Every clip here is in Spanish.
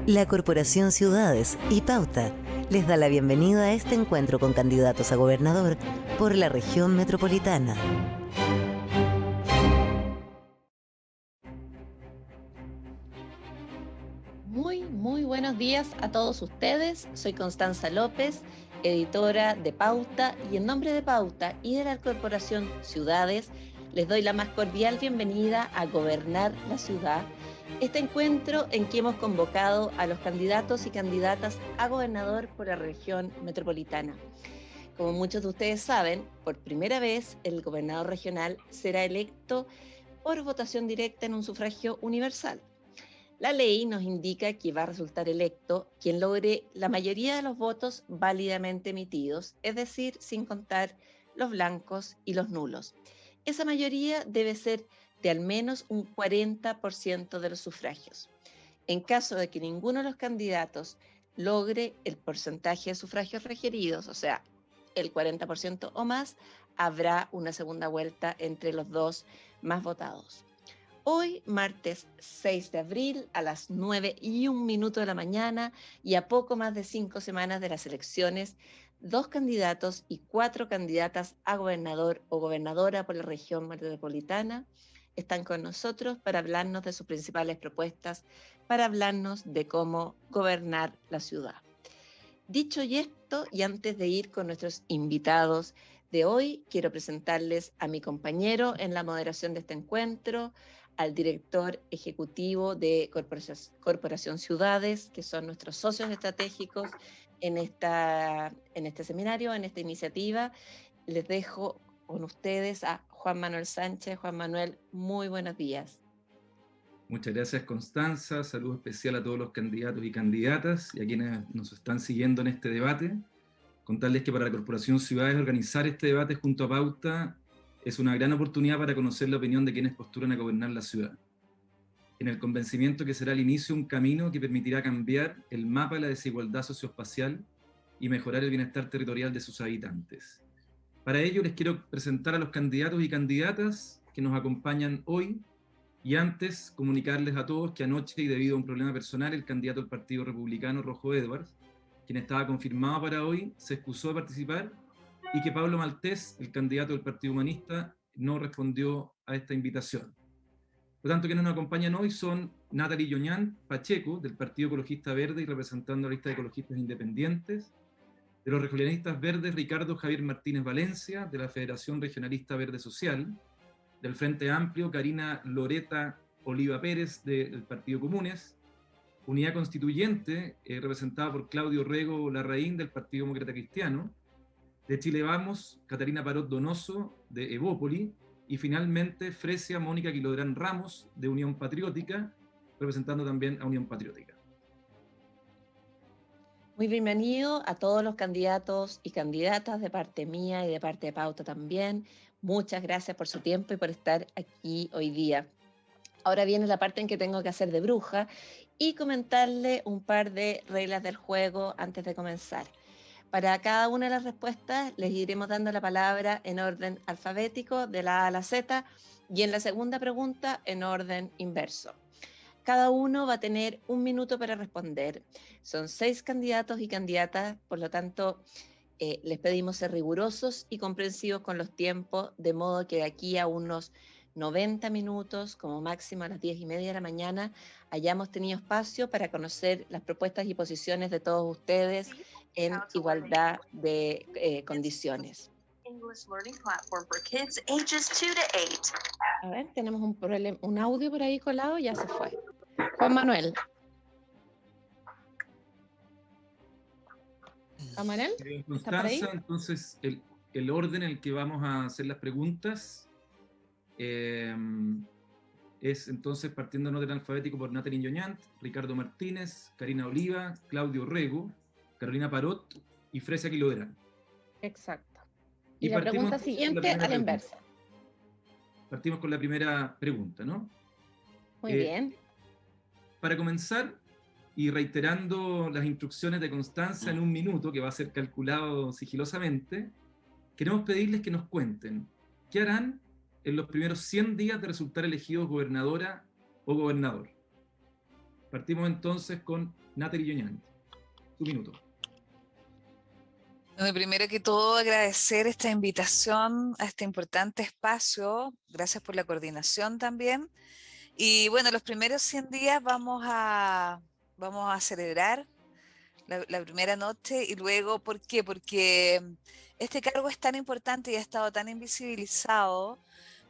La Corporación Ciudades y Pauta les da la bienvenida a este encuentro con candidatos a gobernador por la región metropolitana. Muy buenos días a todos ustedes. Soy Constanza López, editora de Pauta, y en nombre de Pauta y de la Corporación Ciudades, les doy la más cordial bienvenida a Gobernar la Ciudad, este encuentro en que hemos convocado a los candidatos y candidatas a gobernador por la región metropolitana. Como muchos de ustedes saben, por primera vez el gobernador regional será electo por votación directa en un sufragio universal. La ley nos indica que va a resultar electo quien logre la mayoría de los votos válidamente emitidos, es decir, sin contar los blancos y los nulos. Esa mayoría debe ser de al menos un 40% de los sufragios. En caso de que ninguno de los candidatos logre el porcentaje de sufragios requeridos, o sea, el 40% o más, habrá una segunda vuelta entre los dos más votados. Hoy, martes 6 de abril, a las 9:01 de la mañana y a poco más de 5 semanas de las elecciones, 2 candidatos y 4 candidatas a gobernador o gobernadora por la región metropolitana están con nosotros para hablarnos de sus principales propuestas, para hablarnos de cómo gobernar la ciudad. Dicho esto, y antes de ir con nuestros invitados de hoy, quiero presentarles a mi compañero en la moderación de este encuentro, al director ejecutivo de Corporación Ciudades, que son nuestros socios estratégicos en este seminario, en esta iniciativa. Les dejo con ustedes a Juan Manuel Sánchez. Juan Manuel, muy buenos días. Muchas gracias, Constanza. Saludo especial a todos los candidatos y candidatas y a quienes nos están siguiendo en este debate. Contarles que para la Corporación Ciudades organizar este debate junto a Pauta es una gran oportunidad para conocer la opinión de quienes postulan a gobernar la ciudad, en el convencimiento que será el inicio de un camino que permitirá cambiar el mapa de la desigualdad socioespacial y mejorar el bienestar territorial de sus habitantes. Para ello les quiero presentar a los candidatos y candidatas que nos acompañan hoy, y antes comunicarles a todos que anoche, y debido a un problema personal, el candidato del Partido Republicano, Rojo Edwards, quien estaba confirmado para hoy, se excusó de participar, y que Pablo Maltés, el candidato del Partido Humanista, no respondió a esta invitación. Por lo tanto, quienes nos acompañan hoy son Natalie Yoñán Pacheco, del Partido Ecologista Verde y representando a la lista de ecologistas independientes; de los regionalistas verdes, Ricardo Javier Martínez Valencia, de la Federación Regionalista Verde Social; del Frente Amplio, Karina Loreta Oliva Pérez, del Partido Comunes; Unidad Constituyente, representada por Claudio Rego Larraín, del Partido Demócrata Cristiano; de Chile Vamos, Catarina Parot Donoso, de Evópoli; y finalmente Fresia Mónica Quilodrán Ramos, de Unión Patriótica, representando también a Unión Patriótica. Muy bienvenido a todos los candidatos y candidatas de parte mía y de parte de Pauta también. Muchas gracias por su tiempo y por estar aquí hoy día. Ahora viene la parte en que tengo que hacer de bruja y comentarle un par de reglas del juego antes de comenzar. Para cada una de las respuestas les iremos dando la palabra en orden alfabético de la A a la Z, y en la segunda pregunta en orden inverso. Cada uno va a tener 1 minuto para responder. Son 6 candidatos y candidatas, por lo tanto, les pedimos ser rigurosos y comprensivos con los tiempos, de modo que de aquí a unos 90 minutos, como máximo a las 10:30 de la mañana, hayamos tenido espacio para conocer las propuestas y posiciones de todos ustedes en igualdad de condiciones. English learning platform for kids ages 2 to 8. A ver, tenemos un problema, un audio por ahí colado, ya se fue. Juan Manuel. Juan Manuel, ¿está por ahí? Constanza, entonces el orden en el que vamos a hacer las preguntas es entonces partiendo en orden alfabético por Natalie Yoñant, Ricardo Martínez, Karina Oliva, Claudio Rego, Carolina Parot y Fresia Quilodrán. Exacto. Y la pregunta siguiente a la inversa. Partimos con la primera pregunta, ¿no? Muy bien. Para comenzar, y reiterando las instrucciones de Constanza en 1 minuto, que va a ser calculado sigilosamente, queremos pedirles que nos cuenten qué harán en los primeros 100 días de resultar elegidos gobernadora o gobernador. Partimos entonces con Natalie Yoñani. Tu minuto. Bueno, primero que todo, agradecer esta invitación a este importante espacio. Gracias por la coordinación también. Y bueno, los primeros 100 días vamos a celebrar la primera noche y luego, ¿por qué? Porque este cargo es tan importante y ha estado tan invisibilizado,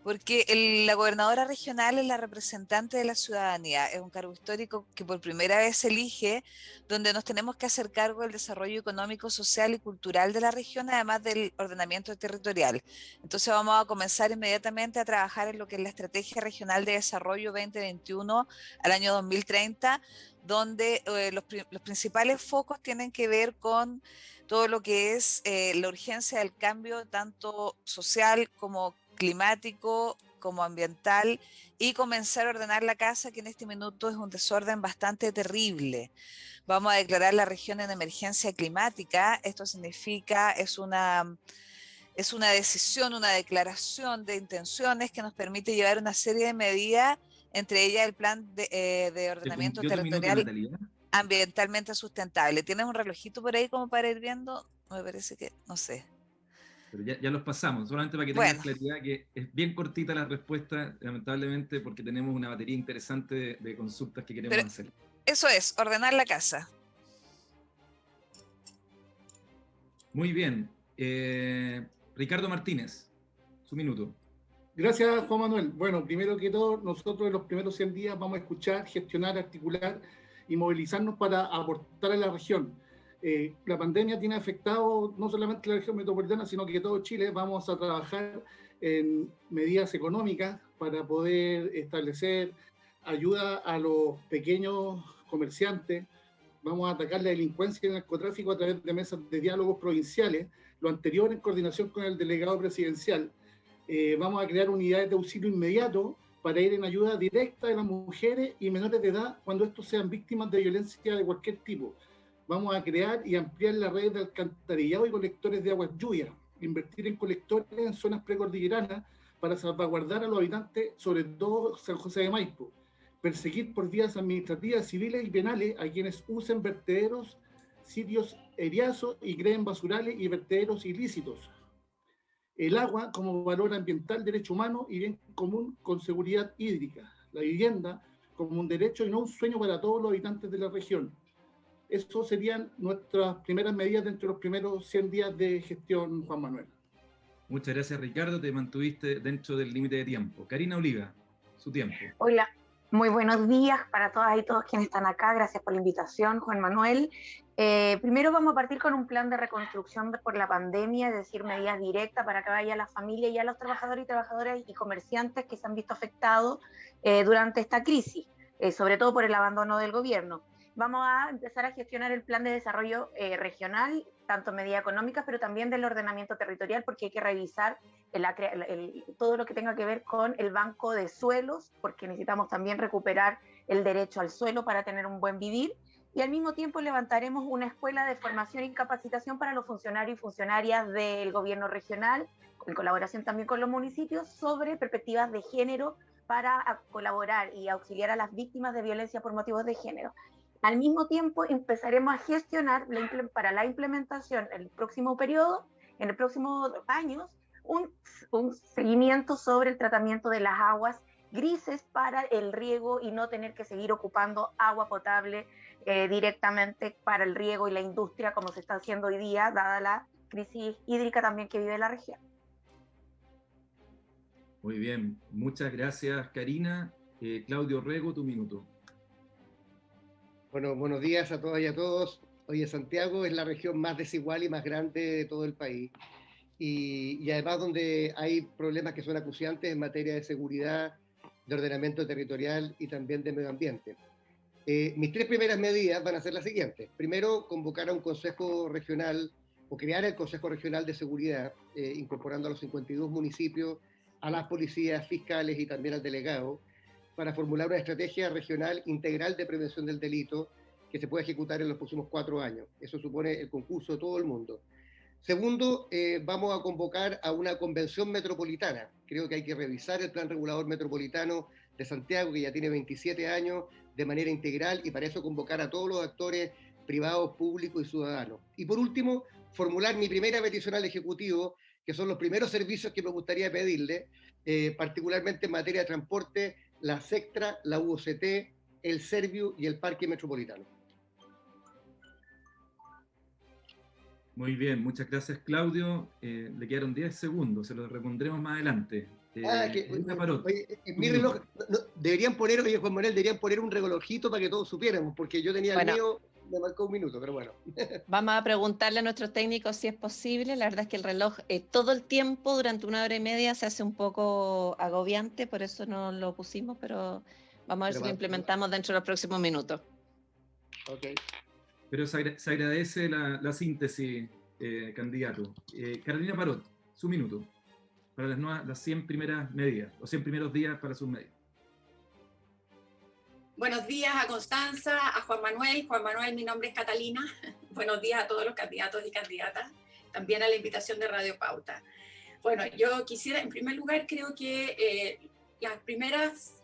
porque la gobernadora regional es la representante de la ciudadanía, es un cargo histórico que por primera vez se elige, donde nos tenemos que hacer cargo del desarrollo económico, social y cultural de la región, además del ordenamiento territorial. Entonces vamos a comenzar inmediatamente a trabajar en lo que es la Estrategia Regional de Desarrollo 2021 al año 2030, donde los principales focos tienen que ver con todo lo que es la urgencia del cambio, tanto social como climático, como ambiental, y comenzar a ordenar la casa, que en este minuto es un desorden bastante terrible. Vamos a declarar la región en emergencia climática. Esto significa, es una decisión, una declaración de intenciones que nos permite llevar una serie de medidas, entre ellas el plan de ordenamiento Yo tu minuto, territorial Natalia. ambientalmente sustentable. ¿Tienes un relojito por ahí como para ir viendo? Me parece que, no sé. Pero ya los pasamos, solamente para que tengas Bueno, claridad que es bien cortita la respuesta, lamentablemente, porque tenemos una batería interesante de consultas que queremos pero hacer. eso es, ordenar la casa. Muy bien. Ricardo Martínez, su minuto. Gracias, Juan Manuel. Bueno, primero que todo, nosotros en los primeros 100 días vamos a escuchar, gestionar, articular y movilizarnos para aportar a la región. La pandemia tiene afectado no solamente la región metropolitana, sino que todo Chile. Vamos a trabajar en medidas económicas para poder establecer ayuda a los pequeños comerciantes. Vamos a atacar la delincuencia y el narcotráfico a través de mesas de diálogos provinciales, lo anterior en coordinación con el delegado presidencial. Vamos a crear unidades de auxilio inmediato para ir en ayuda directa de las mujeres y menores de edad cuando estos sean víctimas de violencia de cualquier tipo. Vamos a crear y ampliar la red de alcantarillado y colectores de aguas lluvias, invertir en colectores en zonas precordilleranas para salvaguardar a los habitantes, sobre todo San José de Maipo, perseguir por vías administrativas, civiles y penales a quienes usen vertederos, sitios eriazos y creen basurales y vertederos ilícitos. El agua como valor ambiental, derecho humano y bien común con seguridad hídrica. La vivienda como un derecho y no un sueño para todos los habitantes de la región. Esas serían nuestras primeras medidas dentro de los primeros 100 días de gestión, Juan Manuel. Muchas gracias, Ricardo. Te mantuviste dentro del límite de tiempo. Karina Oliva, su tiempo. Hola, muy buenos días para todas y todos quienes están acá. Gracias por la invitación, Juan Manuel. Primero vamos a partir con un plan de reconstrucción por la pandemia, es decir, medidas directas para que vaya a la familia y a los trabajadores y trabajadoras y comerciantes que se han visto afectados durante esta crisis, sobre todo por el abandono del gobierno. Vamos a empezar a gestionar el plan de desarrollo regional, tanto medidas económicas, pero también del ordenamiento territorial, porque hay que revisar todo lo que tenga que ver con el banco de suelos, porque necesitamos también recuperar el derecho al suelo para tener un buen vivir. Y al mismo tiempo levantaremos una escuela de formación y capacitación para los funcionarios y funcionarias del gobierno regional, en colaboración también con los municipios, sobre perspectivas de género para colaborar y auxiliar a las víctimas de violencia por motivos de género. Al mismo tiempo empezaremos a gestionar para la implementación en el próximo periodo, en el próximo años, un seguimiento sobre el tratamiento de las aguas grises para el riego y no tener que seguir ocupando agua potable directamente para el riego y la industria como se está haciendo hoy día, dada la crisis hídrica también que vive la región. Muy bien, muchas gracias, Karina. Claudio Rego, tu minuto. Bueno, buenos días a todas y a todos. Oye, Santiago es la región más desigual y más grande de todo el país. Y además donde hay problemas que son acuciantes en materia de seguridad, de ordenamiento territorial y también de medio ambiente. Mis tres primeras medidas van a ser las siguientes. Primero, convocar a un consejo regional o crear el Consejo Regional de Seguridad, incorporando a los 52 municipios, a las policías, fiscales y también al delegado, para formular una estrategia regional integral de prevención del delito que se pueda ejecutar en los próximos 4 años. Eso supone el concurso de todo el mundo. Segundo, vamos a convocar a una convención metropolitana. Creo que hay que revisar el plan regulador metropolitano de Santiago, que ya tiene 27 años, de manera integral, y para eso convocar a todos los actores privados, públicos y ciudadanos. Y por último, formular mi primera petición al Ejecutivo, que son los primeros servicios que me gustaría pedirle, particularmente en materia de transporte, la SECTRA, la UOCT, el Serviu y el Parque Metropolitano. Muy bien, muchas gracias, Claudio. Le quedaron 10 segundos, se los repondremos más adelante. Oye, en mi reloj, deberían poner, oye, Juan Manuel, deberían poner un relojito para que todos supiéramos, porque yo tenía el mío, me marcó 1 minuto, pero bueno. Vamos a preguntarle a nuestros técnicos si es posible. La verdad es que el reloj todo el tiempo, durante 1 hora y media, se hace un poco agobiante, por eso no lo pusimos, pero vamos a ver si lo implementamos dentro de los próximos minutos. Ok. Pero se agradece la síntesis, candidato. Carolina Parot, su minuto, para las 100 primeras medidas, o 100 primeros días para sus medidas. Buenos días a Constanza, a Juan Manuel. Juan Manuel, mi nombre es Catalina. Buenos días a todos los candidatos y candidatas, también a la invitación de Radio Pauta. Bueno, yo quisiera, en primer lugar, creo que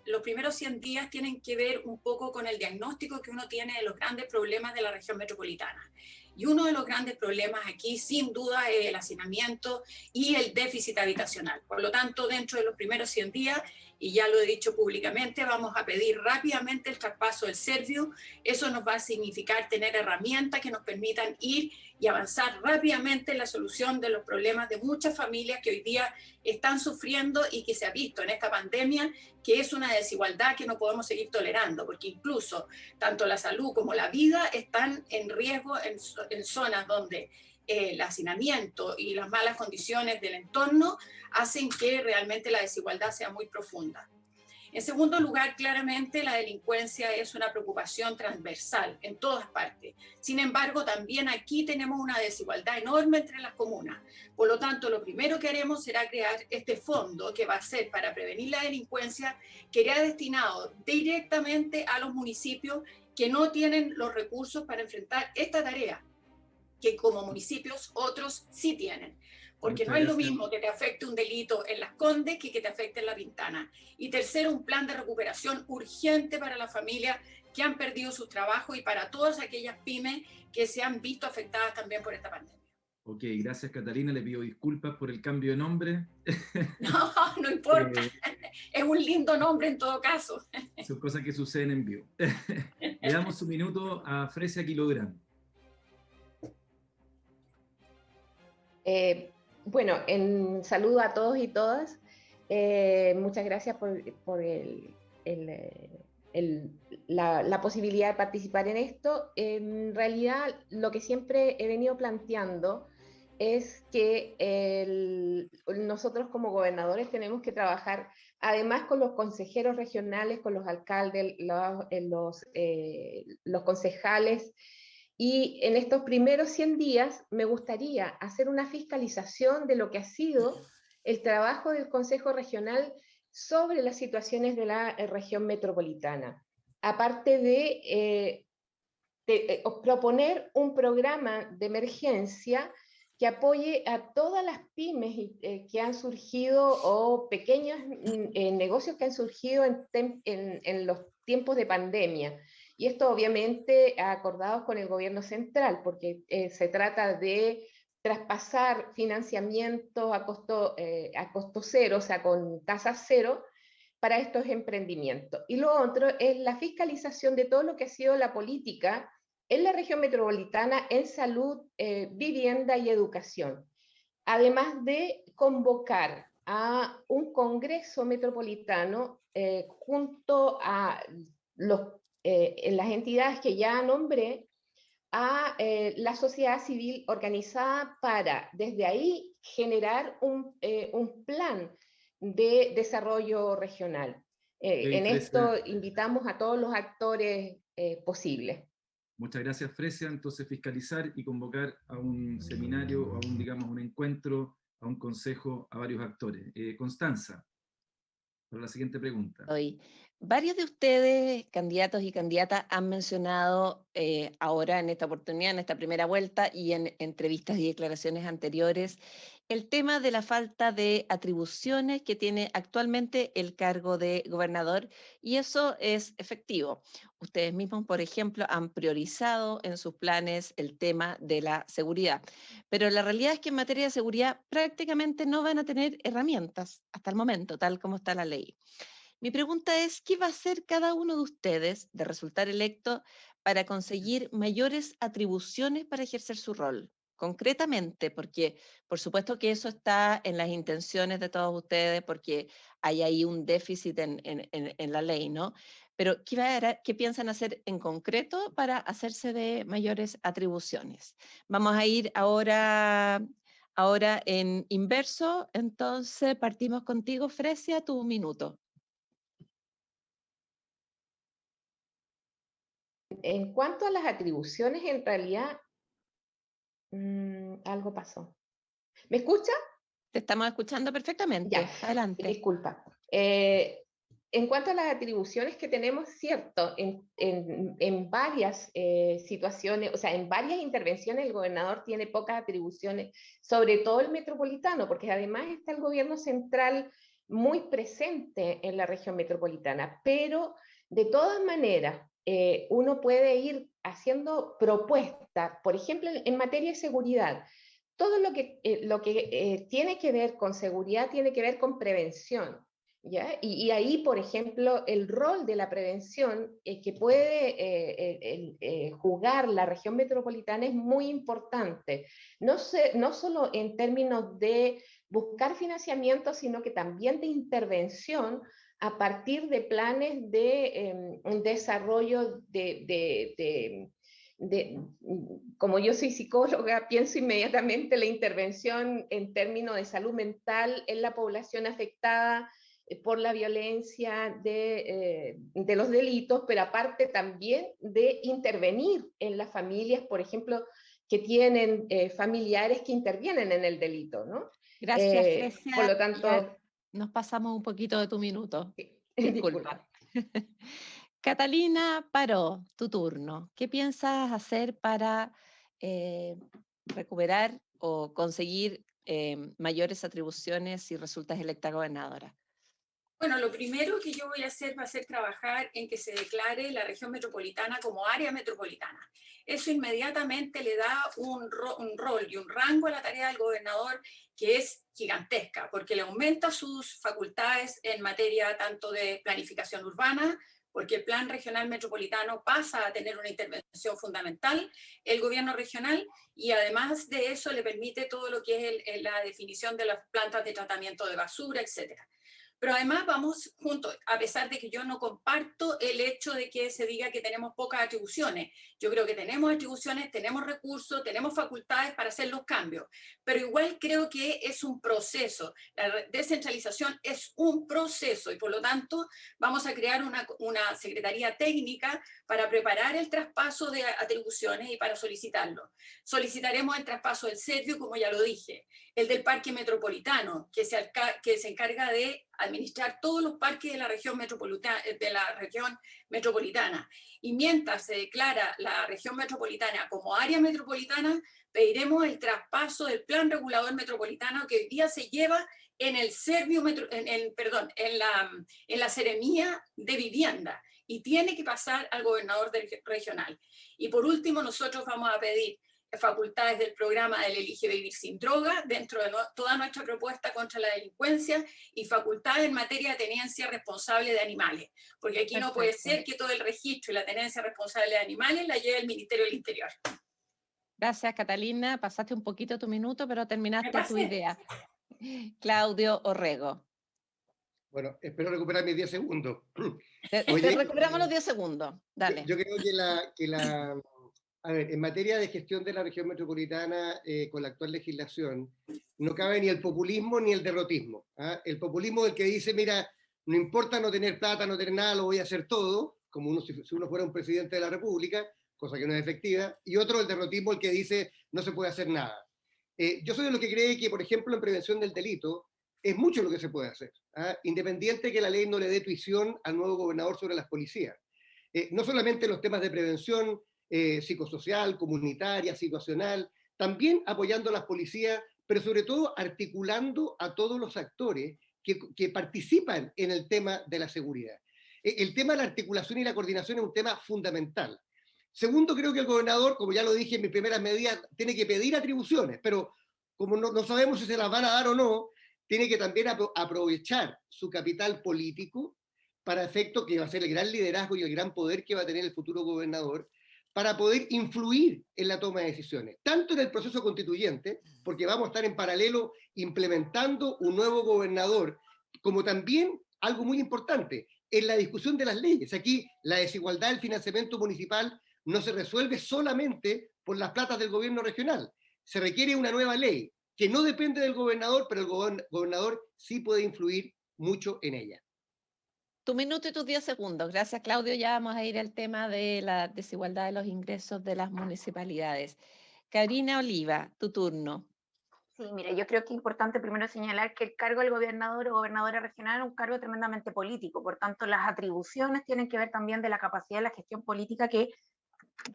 los primeros 100 días tienen que ver un poco con el diagnóstico que uno tiene de los grandes problemas de la región metropolitana. Y uno de los grandes problemas aquí, sin duda, es el hacinamiento y el déficit habitacional. Por lo tanto, dentro de los primeros 100 días, y ya lo he dicho públicamente, vamos a pedir rápidamente el traspaso del Serviu. Eso nos va a significar tener herramientas que nos permitan ir y avanzar rápidamente en la solución de los problemas de muchas familias que hoy día están sufriendo y que se ha visto en esta pandemia, que es una desigualdad que no podemos seguir tolerando, porque incluso tanto la salud como la vida están en riesgo en zonas donde el hacinamiento y las malas condiciones del entorno hacen que realmente la desigualdad sea muy profunda. En segundo lugar, claramente la delincuencia es una preocupación transversal en todas partes. Sin embargo, también aquí tenemos una desigualdad enorme entre las comunas. Por lo tanto, lo primero que haremos será crear este fondo que va a ser para prevenir la delincuencia, que irá destinado directamente a los municipios que no tienen los recursos para enfrentar esta tarea, que como municipios otros sí tienen. Porque no es lo mismo que te afecte un delito en Las Condes que te afecte en La Pintana. Y tercero, un plan de recuperación urgente para las familias que han perdido sus trabajos y para todas aquellas pymes que se han visto afectadas también por esta pandemia. Ok, gracias, Catalina. Le pido disculpas por el cambio de nombre. No, no importa. Es un lindo nombre en todo caso. Son cosas que suceden en vivo. Le damos un minuto a Fresia Kilográn. Bueno, en saludo a todos y todas. Muchas gracias por la posibilidad de participar en esto. En realidad, lo que siempre he venido planteando es que nosotros como gobernadores tenemos que trabajar, además con los consejeros regionales, con los alcaldes, los concejales. Y en estos primeros 100 días me gustaría hacer una fiscalización de lo que ha sido el trabajo del Consejo Regional sobre las situaciones de la región metropolitana. Aparte de proponer un programa de emergencia que apoye a todas las pymes que han surgido o pequeños negocios que han surgido en los tiempos de pandemia. Y esto obviamente acordados con el gobierno central, porque se trata de traspasar financiamiento a costo cero, o sea, con tasa cero, para estos emprendimientos. Y lo otro es la fiscalización de todo lo que ha sido la política en la región metropolitana en salud, vivienda y educación. Además de convocar a un congreso metropolitano junto a las entidades que ya nombré, a la sociedad civil organizada para desde ahí generar un plan de desarrollo regional. En esto invitamos a todos los actores posibles. Muchas gracias, Fresia. Entonces, fiscalizar y convocar a un seminario, a un encuentro, a un consejo, a varios actores. Constanza, para la siguiente pregunta. Varios de ustedes, candidatos y candidatas, han mencionado ahora en esta oportunidad, en esta primera vuelta y en entrevistas y declaraciones anteriores, el tema de la falta de atribuciones que tiene actualmente el cargo de gobernador, y eso es efectivo. Ustedes mismos, por ejemplo, han priorizado en sus planes el tema de la seguridad, pero la realidad es que en materia de seguridad prácticamente no van a tener herramientas hasta el momento, tal como está la ley. Mi pregunta es, ¿qué va a hacer cada uno de ustedes de resultar electo para conseguir mayores atribuciones para ejercer su rol? Concretamente, porque por supuesto que eso está en las intenciones de todos ustedes, porque hay ahí un déficit en la ley, ¿no? Pero ¿qué piensan hacer en concreto para hacerse de mayores atribuciones? Vamos a ir ahora en inverso, entonces partimos contigo, Fresia, tu minuto. En cuanto a las atribuciones, en realidad algo pasó. ¿Me escucha? Te estamos escuchando perfectamente. Ya, Adelante. disculpa. En cuanto a las atribuciones que tenemos, cierto, en varias situaciones, o sea, en varias intervenciones el gobernador tiene pocas atribuciones, sobre todo el metropolitano, porque además está el gobierno central muy presente en la región metropolitana, pero de todas maneras, uno puede ir haciendo propuestas, por ejemplo, en materia de seguridad. Todo lo que tiene que ver con seguridad tiene que ver con prevención, ¿ya? Y ahí, por ejemplo, el rol de la prevención que puede jugar la región metropolitana es muy importante, no solo en términos de buscar financiamiento, sino que también de intervención a partir de planes de desarrollo como yo soy psicóloga, pienso inmediatamente la intervención en términos de salud mental en la población afectada por la violencia de los delitos, pero aparte también de intervenir en las familias, por ejemplo, que tienen familiares que intervienen en el delito, ¿no? Gracias, Fresia. Por lo tanto... Ya nos pasamos un poquito de tu minuto. Disculpa. Catalina Paró, tu turno. ¿Qué piensas hacer para recuperar o conseguir mayores atribuciones si resultas electa gobernadora? Bueno, lo primero que yo voy a hacer va a ser trabajar en que se declare la región metropolitana como área metropolitana. Eso inmediatamente le da un rol y un rango a la tarea del gobernador que es gigantesca, porque le aumenta sus facultades en materia tanto de planificación urbana, porque el plan regional metropolitano pasa a tener una intervención fundamental, el gobierno regional, y además de eso le permite todo lo que es la definición de las plantas de tratamiento de basura, etcétera. Pero además vamos juntos, a pesar de que yo no comparto el hecho de que se diga que tenemos pocas atribuciones. Yo creo que tenemos atribuciones, tenemos recursos, tenemos facultades para hacer los cambios, pero igual creo que es un proceso. La descentralización es un proceso y por lo tanto vamos a crear una secretaría técnica para preparar el traspaso de atribuciones y para solicitarlo. Solicitaremos el traspaso del Servio, como ya lo dije, el del Parque Metropolitano, que se encarga de administrar todos los parques de la región metropolitana. Y mientras se declara la región metropolitana como área metropolitana, pediremos el traspaso del plan regulador metropolitano que hoy día se lleva en el Servio, en la Seremía de Vivienda, y tiene que pasar al gobernador regional. Y por último, nosotros vamos a pedir facultades del programa del Elige Vivir Sin Droga dentro de toda nuestra propuesta contra la delincuencia y facultades en materia de tenencia responsable de animales, porque aquí no puede ser que todo el registro y la tenencia responsable de animales la lleve el Ministerio del Interior. Gracias, Catalina. Pasaste un poquito tu minuto, pero terminaste tu idea. Claudio Orrego. Bueno, espero recuperar mis 10 segundos. Oye, recuperamos los 10 segundos. Dale. Yo creo que a ver, en materia de gestión de la región metropolitana con la actual legislación, no cabe ni el populismo ni el derrotismo. ¿Ah? El populismo es el que dice, mira, no importa no tener plata, no tener nada, lo voy a hacer todo, como si uno fuera un presidente de la República, cosa que no es efectiva, y otro, el derrotismo, el que dice, no se puede hacer nada. Yo soy de los que cree que, por ejemplo, en prevención del delito, es mucho lo que se puede hacer, ¿ah? Independiente que la ley no le dé tuición al nuevo gobernador sobre las policías. No solamente los temas de prevención, psicosocial, comunitaria, situacional, también apoyando a las policías pero sobre todo articulando a todos los actores que participan en el tema de la seguridad. El tema de la articulación y la coordinación es un tema fundamental. Segundo, creo que el gobernador, como ya lo dije en mis primeras medidas, tiene que pedir atribuciones, pero como no sabemos si se las van a dar o no, tiene que también aprovechar su capital político para efecto que va a ser el gran liderazgo y el gran poder que va a tener el futuro gobernador, para poder influir en la toma de decisiones, tanto en el proceso constituyente, porque vamos a estar en paralelo implementando un nuevo gobernador, como también algo muy importante, en la discusión de las leyes. Aquí la desigualdad del financiamiento municipal no se resuelve solamente por las platas del gobierno regional. Se requiere una nueva ley que no depende del gobernador, pero el gobernador sí puede influir mucho en ella. Tu minuto y tus 10 segundos. Gracias, Claudio. Ya vamos a ir al tema de la desigualdad de los ingresos de las municipalidades. Karina Oliva, tu turno. Sí, mire, yo creo que es importante primero señalar que el cargo del gobernador o gobernadora regional es un cargo tremendamente político, por tanto las atribuciones tienen que ver también de la capacidad de la gestión política que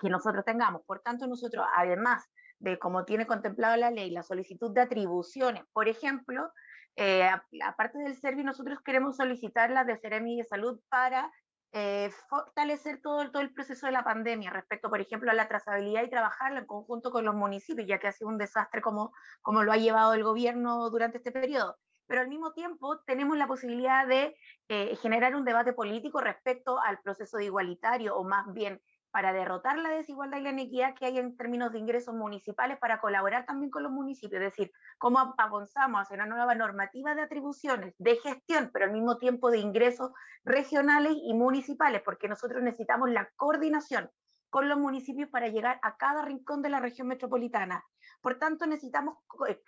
nosotros tengamos. Por tanto, nosotros, además de como tiene contemplado la ley, la solicitud de atribuciones, por ejemplo, aparte del SERVI, nosotros queremos solicitar las de Seremi de Salud para fortalecer todo el proceso de la pandemia respecto, por ejemplo, a la trazabilidad y trabajarla en conjunto con los municipios, ya que ha sido un desastre como lo ha llevado el gobierno durante este periodo. Pero al mismo tiempo tenemos la posibilidad de generar un debate político respecto al proceso de igualitario, o más bien para derrotar la desigualdad y la inequidad que hay en términos de ingresos municipales, para colaborar también con los municipios, es decir, cómo avanzamos hacia una nueva normativa de atribuciones, de gestión, pero al mismo tiempo de ingresos regionales y municipales, porque nosotros necesitamos la coordinación con los municipios para llegar a cada rincón de la región metropolitana. Por tanto, necesitamos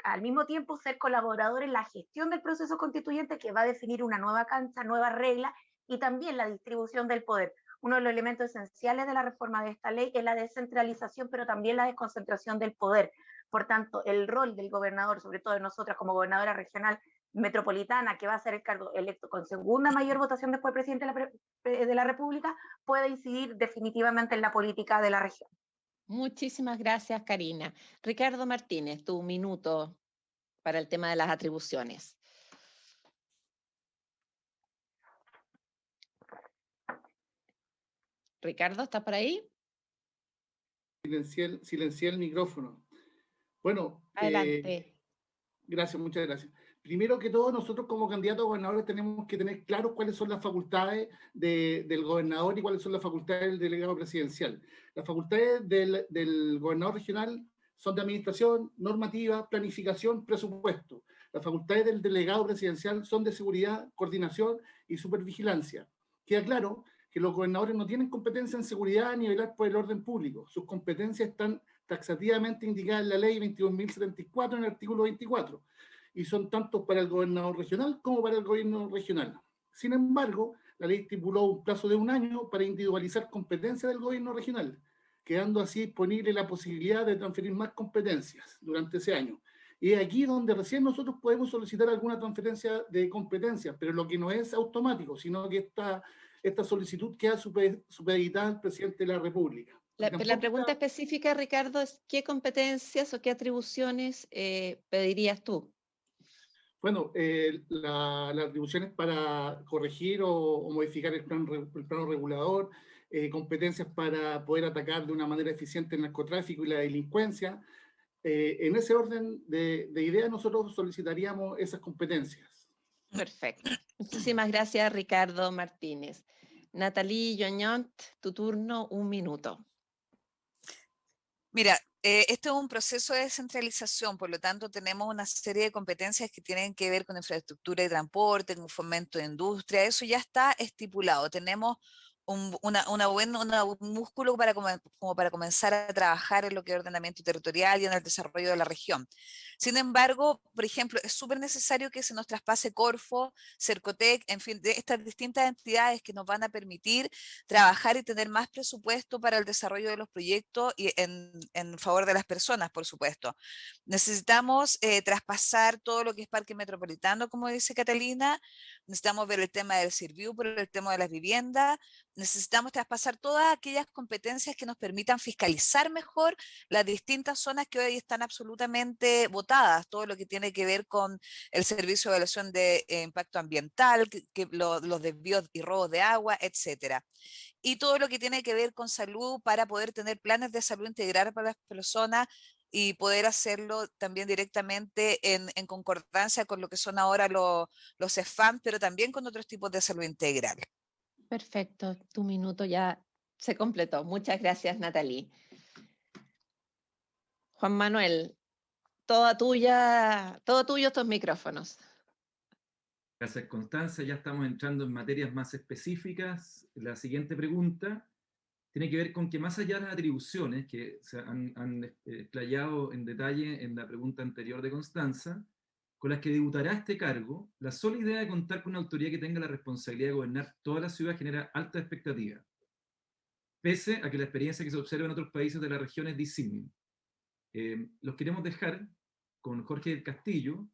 al mismo tiempo ser colaboradores en la gestión del proceso constituyente, que va a definir una nueva cancha, nuevas reglas, y también la distribución del poder. Uno de los elementos esenciales de la reforma de esta ley es la descentralización, pero también la desconcentración del poder. Por tanto, el rol del gobernador, sobre todo de nosotras como gobernadora regional metropolitana, que va a ser el cargo electo con segunda mayor votación después del presidente de la República, puede incidir definitivamente en la política de la región. Muchísimas gracias, Karina. Ricardo Martínez, tu minuto para el tema de las atribuciones. Ricardo, ¿estás por ahí? Silencié el micrófono. Bueno, adelante. Gracias, muchas gracias. Primero que todo, nosotros como candidatos a gobernadores tenemos que tener claros cuáles son las facultades del gobernador y cuáles son las facultades del delegado presidencial. Las facultades del gobernador regional son de administración, normativa, planificación, presupuesto. Las facultades del delegado presidencial son de seguridad, coordinación y supervigilancia. Queda claro que los gobernadores no tienen competencia en seguridad ni velar por el orden público. Sus competencias están taxativamente indicadas en la ley 21.074 en el artículo 24, y son tanto para el gobernador regional como para el gobierno regional. Sin embargo, la ley estipuló un plazo de 1 año para individualizar competencias del gobierno regional, quedando así disponible la posibilidad de transferir más competencias durante ese año. Y es aquí donde recién nosotros podemos solicitar alguna transferencia de competencias, pero lo que no es automático, sino que esta solicitud queda supeditada al presidente de la República. La pregunta específica, Ricardo, es ¿qué competencias o qué atribuciones pedirías tú? Bueno, las atribuciones para corregir o modificar el plano regulador, competencias para poder atacar de una manera eficiente el narcotráfico y la delincuencia. En ese orden de ideas nosotros solicitaríamos esas competencias. Perfecto. Muchísimas gracias, Ricardo Martínez. Nathalie Joñont, tu turno, 1 minuto. Mira, este es un proceso de descentralización, por lo tanto tenemos una serie de competencias que tienen que ver con infraestructura y transporte, con fomento de industria, eso ya está estipulado. Tenemos un músculo como para comenzar a trabajar en lo que es ordenamiento territorial y en el desarrollo de la región. Sin embargo, por ejemplo, es súper necesario que se nos traspase Corfo, Cercotec, en fin, de estas distintas entidades que nos van a permitir trabajar y tener más presupuesto para el desarrollo de los proyectos y en favor de las personas, por supuesto. Necesitamos traspasar todo lo que es parque metropolitano, como dice Catalina. Necesitamos ver el tema del Serviu por el tema de las viviendas. necesitamos traspasar todas aquellas competencias que nos permitan fiscalizar mejor las distintas zonas que hoy están absolutamente botadas, todo lo que tiene que ver con el servicio de evaluación de impacto ambiental, los desvíos y robos de agua, etcétera. Y todo lo que tiene que ver con salud para poder tener planes de salud integral para las personas y poder hacerlo también directamente en concordancia con lo que son ahora los SFAM, pero también con otros tipos de salud integral. Perfecto, tu minuto ya se completó. Muchas gracias, Natalie. Juan Manuel, todo tuyo estos micrófonos. Gracias, Constanza. Ya estamos entrando en materias más específicas. La siguiente pregunta tiene que ver con que más allá de las atribuciones que se han explayado en detalle en la pregunta anterior de Constanza, con las que debutará este cargo, la sola idea de contar con una autoridad que tenga la responsabilidad de gobernar toda la ciudad genera alta expectativa, pese a que la experiencia que se observa en otros países de la región es disímil. Los queremos dejar con Jorge del Castillo,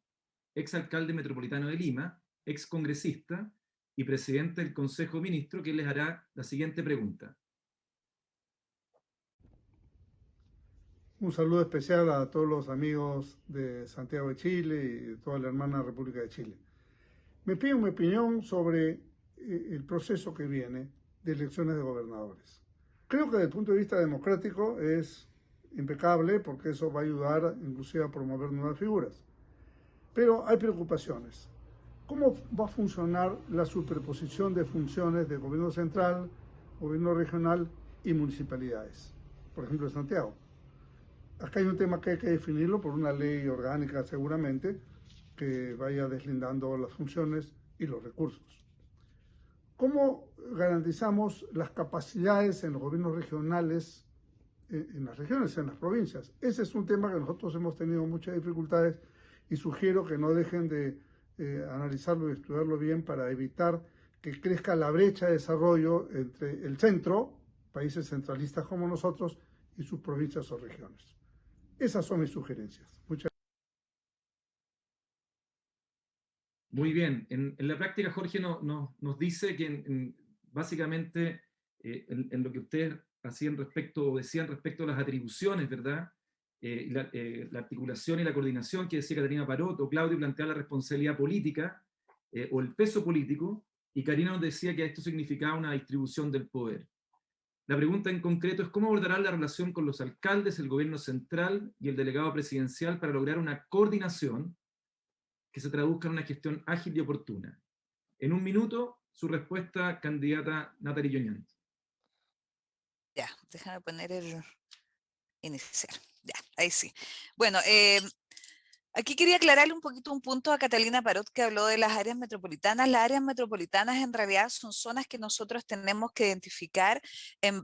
exalcalde metropolitano de Lima, excongresista y presidente del Consejo de Ministros, que les hará la siguiente pregunta. Un saludo especial a todos los amigos de Santiago de Chile y de toda la hermana República de Chile. Me pido mi opinión sobre el proceso que viene de elecciones de gobernadores. Creo que desde el punto de vista democrático es impecable porque eso va a ayudar inclusive a promover nuevas figuras. Pero hay preocupaciones. ¿Cómo va a funcionar la superposición de funciones de gobierno central, gobierno regional y municipalidades? Por ejemplo, en Santiago. Acá hay un tema que hay que definirlo por una ley orgánica seguramente, que vaya deslindando las funciones y los recursos. ¿Cómo garantizamos las capacidades en los gobiernos regionales, en las regiones, en las provincias? Ese es un tema que nosotros hemos tenido muchas dificultades y sugiero que no dejen de analizarlo y estudiarlo bien para evitar que crezca la brecha de desarrollo entre el centro, países centralistas como nosotros, y sus provincias o regiones. Esas son mis sugerencias. Muchas gracias. Muy bien. En la práctica, Jorge nos dice que básicamente en lo que ustedes hacían decían respecto a las atribuciones, ¿verdad? La articulación y la coordinación que decía Catalina Parot, o Claudio planteaba la responsabilidad política o el peso político, y Karina nos decía que esto significaba una distribución del poder. La pregunta en concreto es cómo abordarán la relación con los alcaldes, el gobierno central y el delegado presidencial para lograr una coordinación que se traduzca en una gestión ágil y oportuna. En un minuto, su respuesta, candidata Natalie Lloñant. Ya, déjame poner el iniciar. Ya, ahí sí. Bueno, aquí quería aclararle un poquito un punto a Catalina Parot que habló de las áreas metropolitanas. Las áreas metropolitanas en realidad son zonas que nosotros tenemos que identificar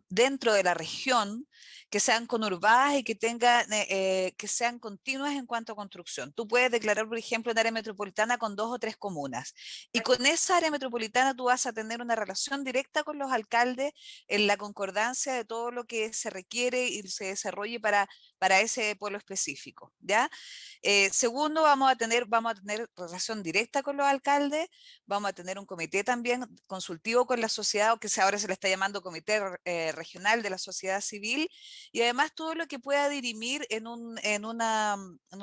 dentro de la región, que sean conurbadas y que sean continuas en cuanto a construcción. Tú puedes declarar, por ejemplo, un área metropolitana con 2 o 3 comunas. Y con esa área metropolitana tú vas a tener una relación directa con los alcaldes en la concordancia de todo lo que se requiere y se desarrolle para ese pueblo específico, ¿ya? Segundo, vamos a tener relación directa con los alcaldes, vamos a tener un comité también consultivo con la sociedad, o que ahora se le está llamando comité regional de la sociedad civil, y además todo lo que pueda dirimir en un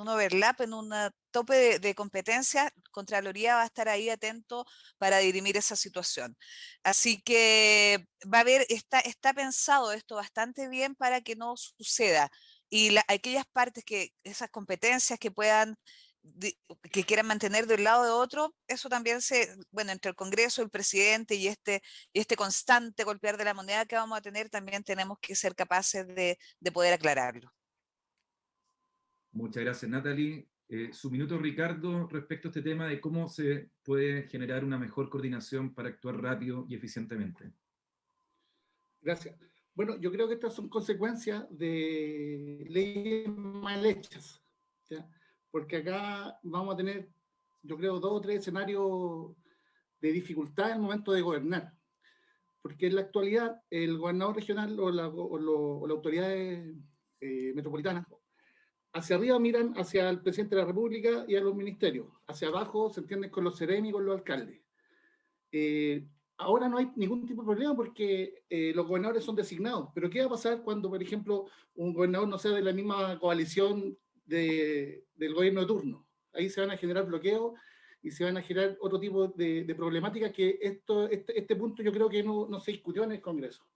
overlap, en un tope de competencias, Contraloría va a estar ahí atento para dirimir esa situación. Así que está pensado esto bastante bien para que no suceda. Y aquellas partes esas competencias que quieran mantener de un lado o de otro, eso también entre el Congreso, el presidente y este constante golpear de la moneda que vamos a tener, también tenemos que ser capaces de poder aclararlo. Muchas gracias, Natalie. Su minuto, Ricardo, respecto a este tema de cómo se puede generar una mejor coordinación para actuar rápido y eficientemente. Gracias. Bueno, yo creo que estas son consecuencias de leyes mal hechas, ¿ya? Porque acá vamos a tener, yo creo, 2 o 3 escenarios de dificultad en el momento de gobernar. Porque en la actualidad el gobernador regional o las autoridades metropolitanas hacia arriba miran hacia el presidente de la República y a los ministerios. Hacia abajo se entienden con los seremi y con los alcaldes. ahora no hay ningún tipo de problema porque los gobernadores son designados. Pero ¿qué va a pasar cuando, por ejemplo, un gobernador no sea de la misma coalición del gobierno de turno? Ahí se van a generar bloqueos y se van a generar otro tipo de problemáticas que este punto yo creo que no se discutió en el Congreso.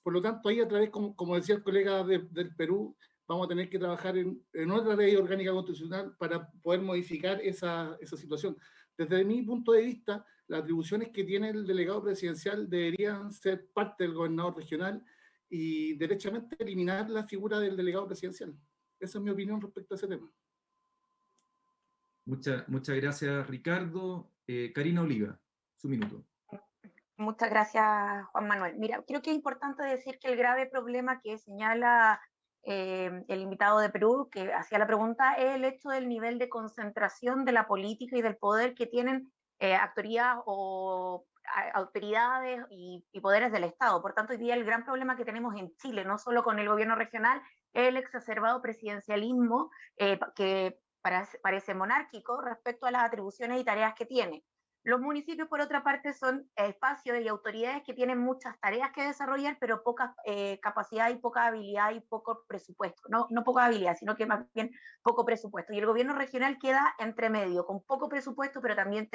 Por lo tanto, ahí a través, como decía el colega del Perú, vamos a tener que trabajar en otra ley orgánica constitucional para poder modificar esa situación. Desde mi punto de vista, las atribuciones que tiene el delegado presidencial deberían ser parte del gobernador regional y derechamente eliminar la figura del delegado presidencial. Esa es mi opinión respecto a ese tema. Muchas gracias, Ricardo. Karina Oliva, su minuto. Muchas gracias, Juan Manuel. Mira, creo que es importante decir que el grave problema que señala el invitado de Perú, que hacía la pregunta, es el hecho del nivel de concentración de la política y del poder que tienen autoridades y poderes del Estado. Por tanto, hoy día el gran problema que tenemos en Chile, no solo con el gobierno regional, es el exacerbado presidencialismo que parece monárquico respecto a las atribuciones y tareas que tiene. Los municipios, por otra parte, son espacios y autoridades que tienen muchas tareas que desarrollar, pero poca capacidad y poca habilidad y poco presupuesto. No poca habilidad, sino que más bien poco presupuesto. Y el gobierno regional queda entre medio, con poco presupuesto, pero también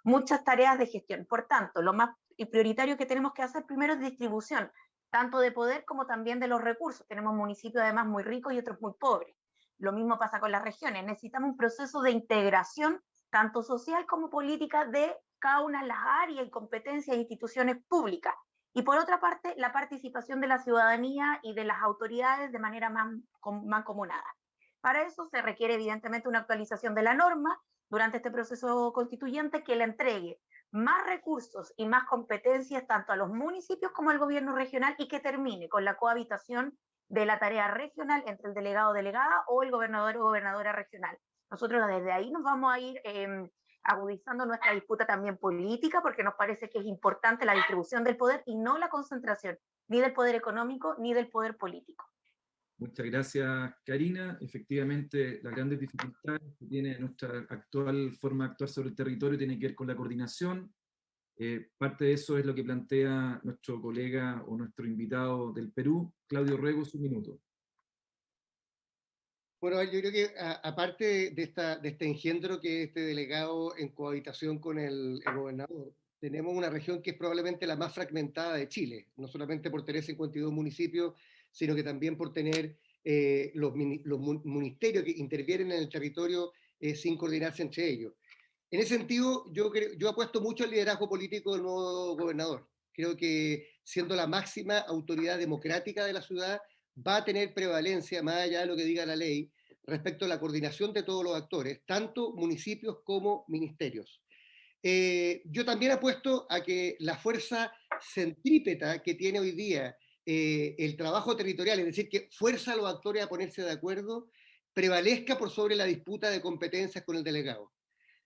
muchas tareas de gestión. Por tanto, lo más prioritario que tenemos que hacer primero es distribución, tanto de poder como también de los recursos. Tenemos municipios además muy ricos y otros muy pobres. Lo mismo pasa con las regiones. Necesitamos un proceso de integración tanto social como política, de cada una de las áreas y competencias e instituciones públicas. Y por otra parte, la participación de la ciudadanía y de las autoridades de manera mancomunada. Para eso se requiere evidentemente una actualización de la norma durante este proceso constituyente que le entregue más recursos y más competencias tanto a los municipios como al gobierno regional y que termine con la cohabitación de la tarea regional entre el delegado o delegada o el gobernador o gobernadora regional. Nosotros desde ahí nos vamos a ir agudizando nuestra disputa también política, porque nos parece que es importante la distribución del poder y no la concentración ni del poder económico ni del poder político. Muchas gracias, Karina. Efectivamente, las grandes dificultades que tiene nuestra actual forma de actuar sobre el territorio tienen que ver con la coordinación. Parte de eso es lo que plantea nuestro colega o nuestro invitado del Perú, Claudio Rego, su minuto. Bueno, yo creo que aparte de este engendro que es este delegado en cohabitación con el gobernador, tenemos una región que es probablemente la más fragmentada de Chile, no solamente por tener 52 municipios, sino que también por tener los ministerios que intervienen en el territorio sin coordinarse entre ellos. En ese sentido, yo apuesto mucho al liderazgo político del nuevo gobernador. Creo que siendo la máxima autoridad democrática de la ciudad, va a tener prevalencia, más allá de lo que diga la ley, respecto a la coordinación de todos los actores, tanto municipios como ministerios. Yo también apuesto a que la fuerza centrípeta que tiene hoy día el trabajo territorial, es decir, que fuerza a los actores a ponerse de acuerdo, prevalezca por sobre la disputa de competencias con el delegado.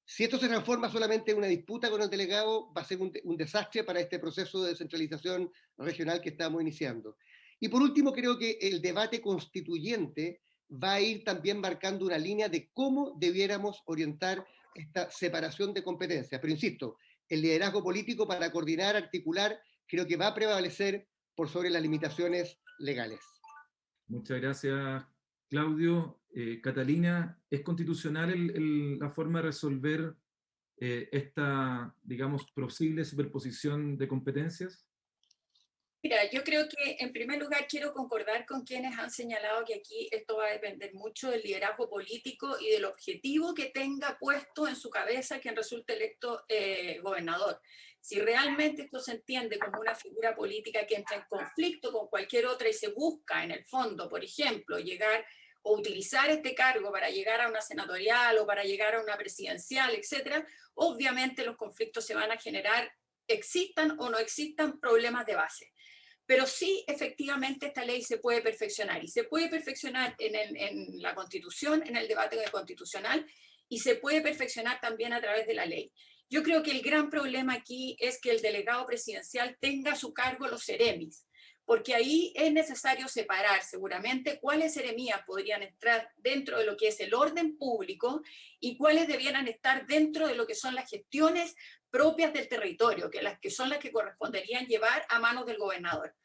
Si esto se transforma solamente en una disputa con el delegado, va a ser un desastre para este proceso de descentralización regional que estamos iniciando. Y por último, creo que el debate constituyente va a ir también marcando una línea de cómo debiéramos orientar esta separación de competencias. Pero insisto, el liderazgo político para coordinar, articular, creo que va a prevalecer por sobre las limitaciones legales. Muchas gracias, Claudio. Catalina, ¿es constitucional la forma de resolver esta, digamos, posible superposición de competencias? Mira, yo creo que en primer lugar quiero concordar con quienes han señalado que aquí esto va a depender mucho del liderazgo político y del objetivo que tenga puesto en su cabeza quien resulte electo gobernador. Si realmente esto se entiende como una figura política que entra en conflicto con cualquier otra y se busca en el fondo, por ejemplo, llegar o utilizar este cargo para llegar a una senatorial o para llegar a una presidencial, etcétera, obviamente los conflictos se van a generar, existan o no existan problemas de base. Pero sí, efectivamente, esta ley se puede perfeccionar, y se puede perfeccionar en la Constitución, en el debate constitucional, y se puede perfeccionar también a través de la ley. Yo creo que el gran problema aquí es que el delegado presidencial tenga a su cargo los seremis, porque ahí es necesario separar seguramente cuáles seremías podrían entrar dentro de lo que es el orden público y cuáles debieran estar dentro de lo que son las gestiones propias del territorio, que son las que corresponderían llevar a manos del gobernador.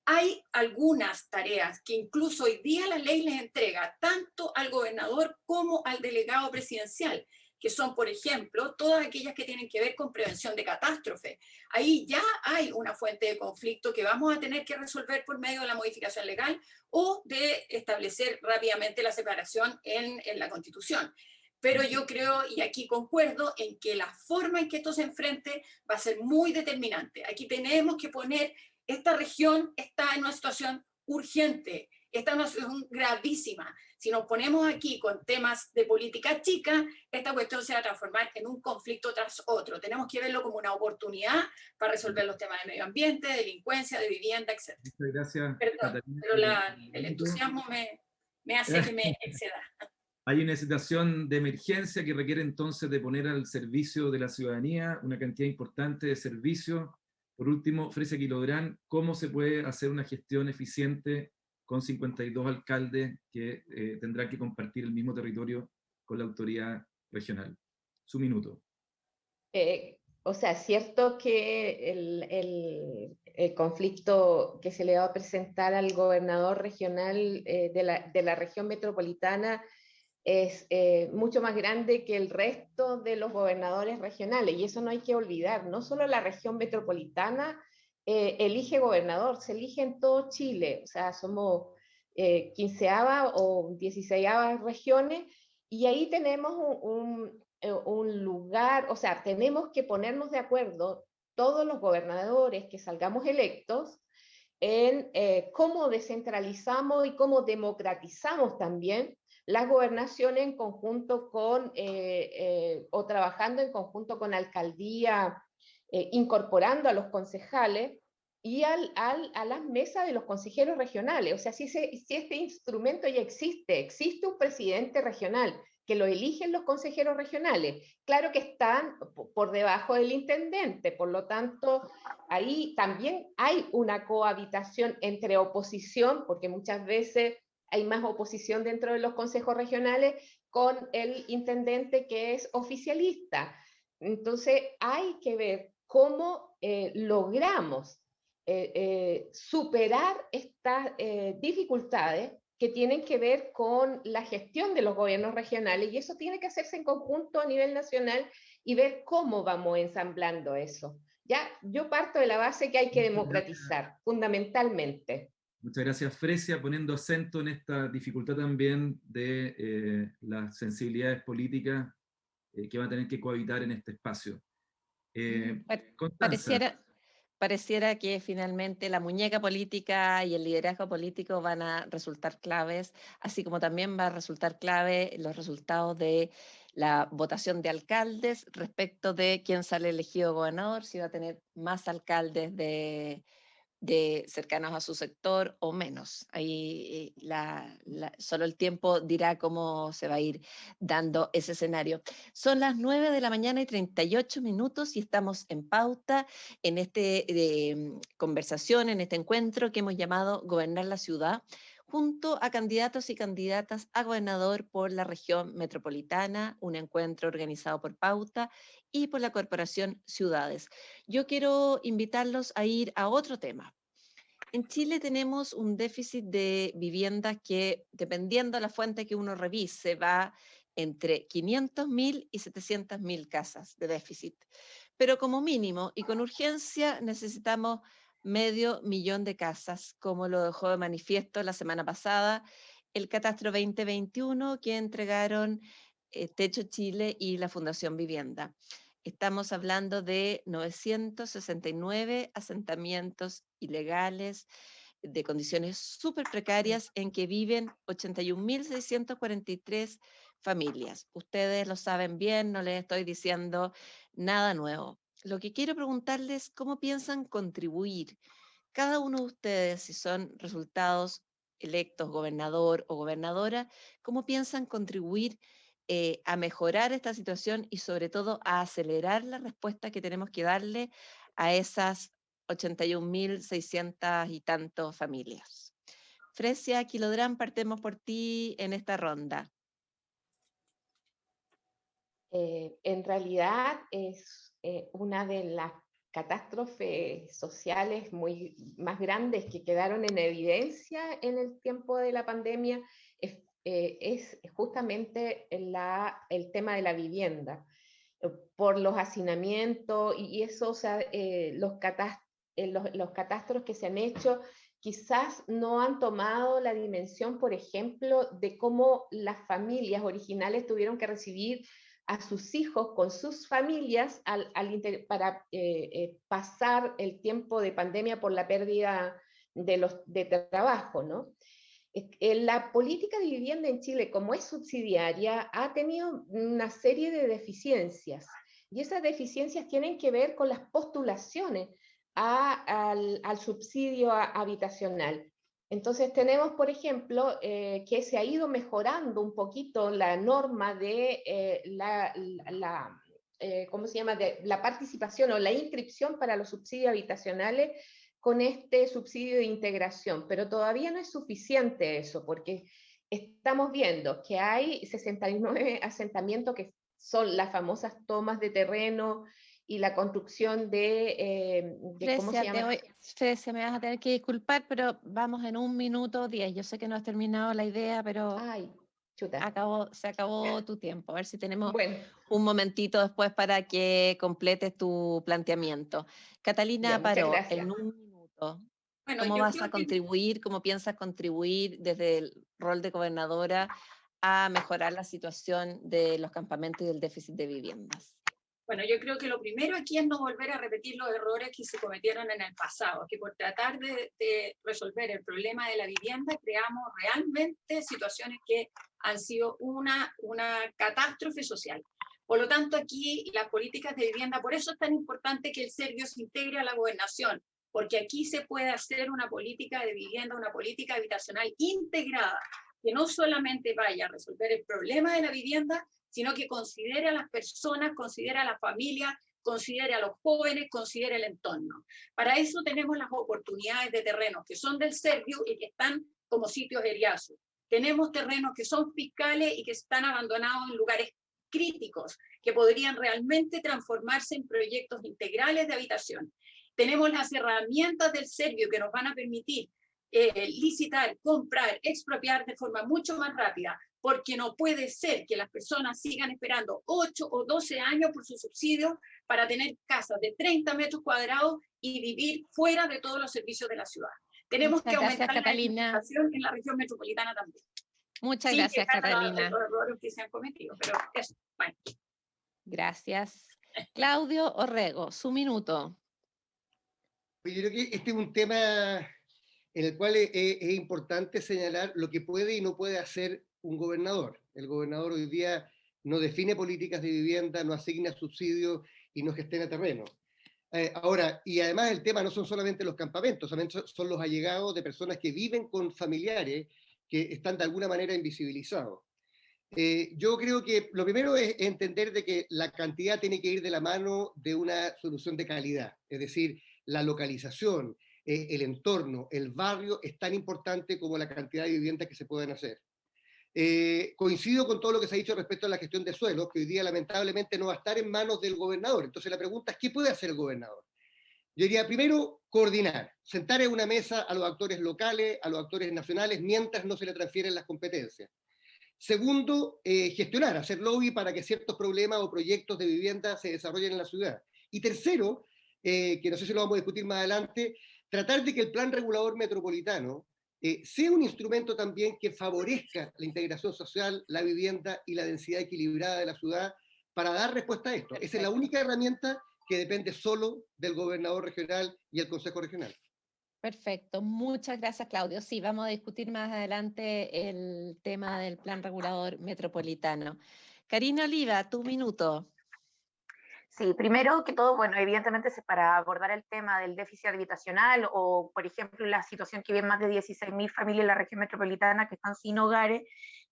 Hay algunas tareas que incluso hoy día la ley les entrega tanto al gobernador como al delegado presidencial, que son, por ejemplo, todas aquellas que tienen que ver con prevención de catástrofe. Ahí ya hay una fuente de conflicto que vamos a tener que resolver por medio de la modificación legal o de establecer rápidamente la separación en la Constitución. Pero yo creo, y aquí concuerdo, en que la forma en que esto se enfrente va a ser muy determinante. Aquí tenemos que poner, esta región está en una situación urgente, está en una situación gravísima. Si nos ponemos aquí con temas de política chica, esta cuestión se va a transformar en un conflicto tras otro. Tenemos que verlo como una oportunidad para resolver los temas de medio ambiente, de delincuencia, de vivienda, etc. Muchas gracias, Perdón, Catalina, pero el entusiasmo me hace que me exceda. Hay una situación de emergencia que requiere entonces de poner al servicio de la ciudadanía una cantidad importante de servicios. Por último, Fresia Quilodrán, ¿cómo se puede hacer una gestión eficiente con 52 alcaldes que tendrán que compartir el mismo territorio con la autoridad regional? Su minuto. O sea, es cierto que el conflicto que se le va a presentar al gobernador regional de la región metropolitana es mucho más grande que el resto de los gobernadores regionales, y eso no hay que olvidar. No solo la región metropolitana elige gobernador, se elige en todo Chile, o sea, somos 15ª o 16ª regiones, y ahí tenemos un lugar, o sea, tenemos que ponernos de acuerdo todos los gobernadores que salgamos electos en cómo descentralizamos y cómo democratizamos también las gobernaciones en conjunto con, o trabajando en conjunto con alcaldía, incorporando a los concejales y a las mesas de los consejeros regionales. O sea, si este instrumento ya existe un presidente regional que lo eligen los consejeros regionales. Claro que están por debajo del intendente, por lo tanto, ahí también hay una cohabitación entre oposición, porque muchas veces hay más oposición dentro de los consejos regionales, con el intendente que es oficialista. Entonces, hay que ver cómo logramos superar estas dificultades que tienen que ver con la gestión de los gobiernos regionales, y eso tiene que hacerse en conjunto a nivel nacional y ver cómo vamos ensamblando eso. Ya, yo parto de la base que hay que democratizar, fundamentalmente. Muchas gracias, Fresia, poniendo acento en esta dificultad también de las sensibilidades políticas que van a tener que cohabitar en este espacio. Pareciera que finalmente la muñeca política y el liderazgo político van a resultar claves, así como también va a resultar clave los resultados de la votación de alcaldes respecto de quién sale elegido gobernador, si va a tener más alcaldes de cercanos a su sector o menos. Ahí solo el tiempo dirá cómo se va a ir dando ese escenario. Son las 9:38 y estamos en pauta en esta conversación, en este encuentro que hemos llamado Gobernar la Ciudad, junto a candidatos y candidatas a gobernador por la región metropolitana, un encuentro organizado por Pauta y por la Corporación Ciudades. Yo quiero invitarlos a ir a otro tema. En Chile tenemos un déficit de viviendas que, dependiendo de la fuente que uno revise, va entre 500.000 y 700.000 casas de déficit. Pero como mínimo y con urgencia necesitamos 500.000 de casas, como lo dejó de manifiesto la semana pasada el Catastro 2021 que entregaron Techo Chile y la Fundación Vivienda. Estamos hablando de 969 asentamientos ilegales de condiciones súper precarias en que viven 81.643 familias. Ustedes lo saben bien, no les estoy diciendo nada nuevo. Lo que quiero preguntarles es cómo piensan contribuir cada uno de ustedes, si son resultados electos gobernador o gobernadora, cómo piensan contribuir a mejorar esta situación y sobre todo a acelerar la respuesta que tenemos que darle a esas 81.600 y tantos familias. Fresia Kilodrán, partemos por ti en esta ronda. En realidad es una de las catástrofes sociales más grandes que quedaron en evidencia en el tiempo de la pandemia, es justamente el tema de la vivienda, por los hacinamientos y eso, o sea, los catastros que se han hecho quizás no han tomado la dimensión, por ejemplo, de cómo las familias originales tuvieron que recibir a sus hijos con sus familias para pasar el tiempo de pandemia por la pérdida de trabajo, ¿no? La política de vivienda en Chile, como es subsidiaria, ha tenido una serie de deficiencias, y esas deficiencias tienen que ver con las postulaciones al subsidio habitacional. Entonces tenemos, por ejemplo, que se ha ido mejorando un poquito la norma de ¿cómo se llama?, de la participación o la inscripción para los subsidios habitacionales con este subsidio de integración, pero todavía no es suficiente eso, porque estamos viendo que hay 69 asentamientos que son las famosas tomas de terreno y la construcción ¿cómo se llama? Fresia, me vas a tener que disculpar, pero vamos en 1 minuto 10. Yo sé que no has terminado la idea, pero se acabó tu tiempo. A ver si tenemos un momentito después para que completes tu planteamiento. Catalina Paró, en 1 minuto. Bueno, ¿Cómo vas a contribuir, cómo piensas contribuir desde el rol de gobernadora a mejorar la situación de los campamentos y del déficit de viviendas? Bueno, yo creo que lo primero aquí es no volver a repetir los errores que se cometieron en el pasado, que por tratar de resolver el problema de la vivienda creamos realmente situaciones que han sido una catástrofe social. Por lo tanto, aquí las políticas de vivienda, por eso es tan importante que el Servio se integre a la gobernación, porque aquí se puede hacer una política de vivienda, una política habitacional integrada, que no solamente vaya a resolver el problema de la vivienda, sino que considere a las personas, considere a la familia, considere a los jóvenes, considere el entorno. Para eso tenemos las oportunidades de terrenos que son del Servio y que están como sitios eriazos. Tenemos terrenos que son fiscales y que están abandonados en lugares críticos, que podrían realmente transformarse en proyectos integrales de habitación. Tenemos las herramientas del Servio que nos van a permitir licitar, comprar, expropiar de forma mucho más rápida, porque no puede ser que las personas sigan esperando 8 o 12 años por su subsidio para tener casas de 30 metros cuadrados y vivir fuera de todos los servicios de la ciudad. Tenemos que aumentar la educación en la región metropolitana también. Muchas gracias, Catalina. Los errores que se han cometido, pero eso, bueno. Gracias. Claudio Orrego, su minuto. Yo creo que este es un tema en el cual es importante señalar lo que puede y no puede hacer un gobernador. El gobernador hoy día no define políticas de vivienda, no asigna subsidios y no gestiona terreno. Ahora, y además el tema no son solamente los campamentos, también son los allegados de personas que viven con familiares que están de alguna manera invisibilizados. Yo creo que lo primero es entender de que la cantidad tiene que ir de la mano de una solución de calidad, es decir, la localización, el entorno, el barrio es tan importante como la cantidad de viviendas que se pueden hacer. Coincido con todo lo que se ha dicho respecto a la gestión de suelos, que hoy día lamentablemente no va a estar en manos del gobernador. Entonces la pregunta es, ¿qué puede hacer el gobernador? Yo diría, primero, coordinar, sentar en una mesa a los actores locales, a los actores nacionales, mientras no se le transfieren las competencias. Segundo, gestionar, hacer lobby para que ciertos problemas o proyectos de vivienda se desarrollen en la ciudad. Y tercero, que no sé si lo vamos a discutir más adelante, tratar de que el plan regulador metropolitano sea un instrumento también que favorezca la integración social, la vivienda y la densidad equilibrada de la ciudad para dar respuesta a esto. Esa es la única herramienta que depende solo del gobernador regional y el consejo regional. Perfecto, muchas gracias, Claudio. Sí, vamos a discutir más adelante el tema del plan regulador metropolitano. Karina Oliva, tu minuto. Sí, primero que todo, bueno, evidentemente para abordar el tema del déficit habitacional o, por ejemplo, la situación que viven más de 16.000 familias en la región metropolitana que están sin hogares,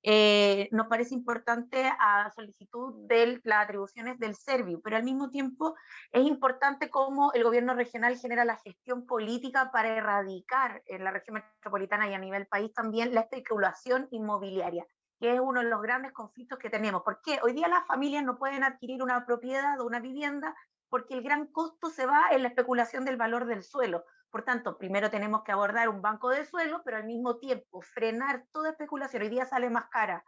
nos parece importante a solicitud de las atribuciones del Serviu, pero al mismo tiempo es importante cómo el gobierno regional genera la gestión política para erradicar en la región metropolitana y a nivel país también la especulación inmobiliaria, que es uno de los grandes conflictos que tenemos. ¿Por qué? Hoy día las familias no pueden adquirir una propiedad o una vivienda porque el gran costo se va en la especulación del valor del suelo. Por tanto, primero tenemos que abordar un banco de suelo, pero al mismo tiempo frenar toda especulación. Hoy día sale más cara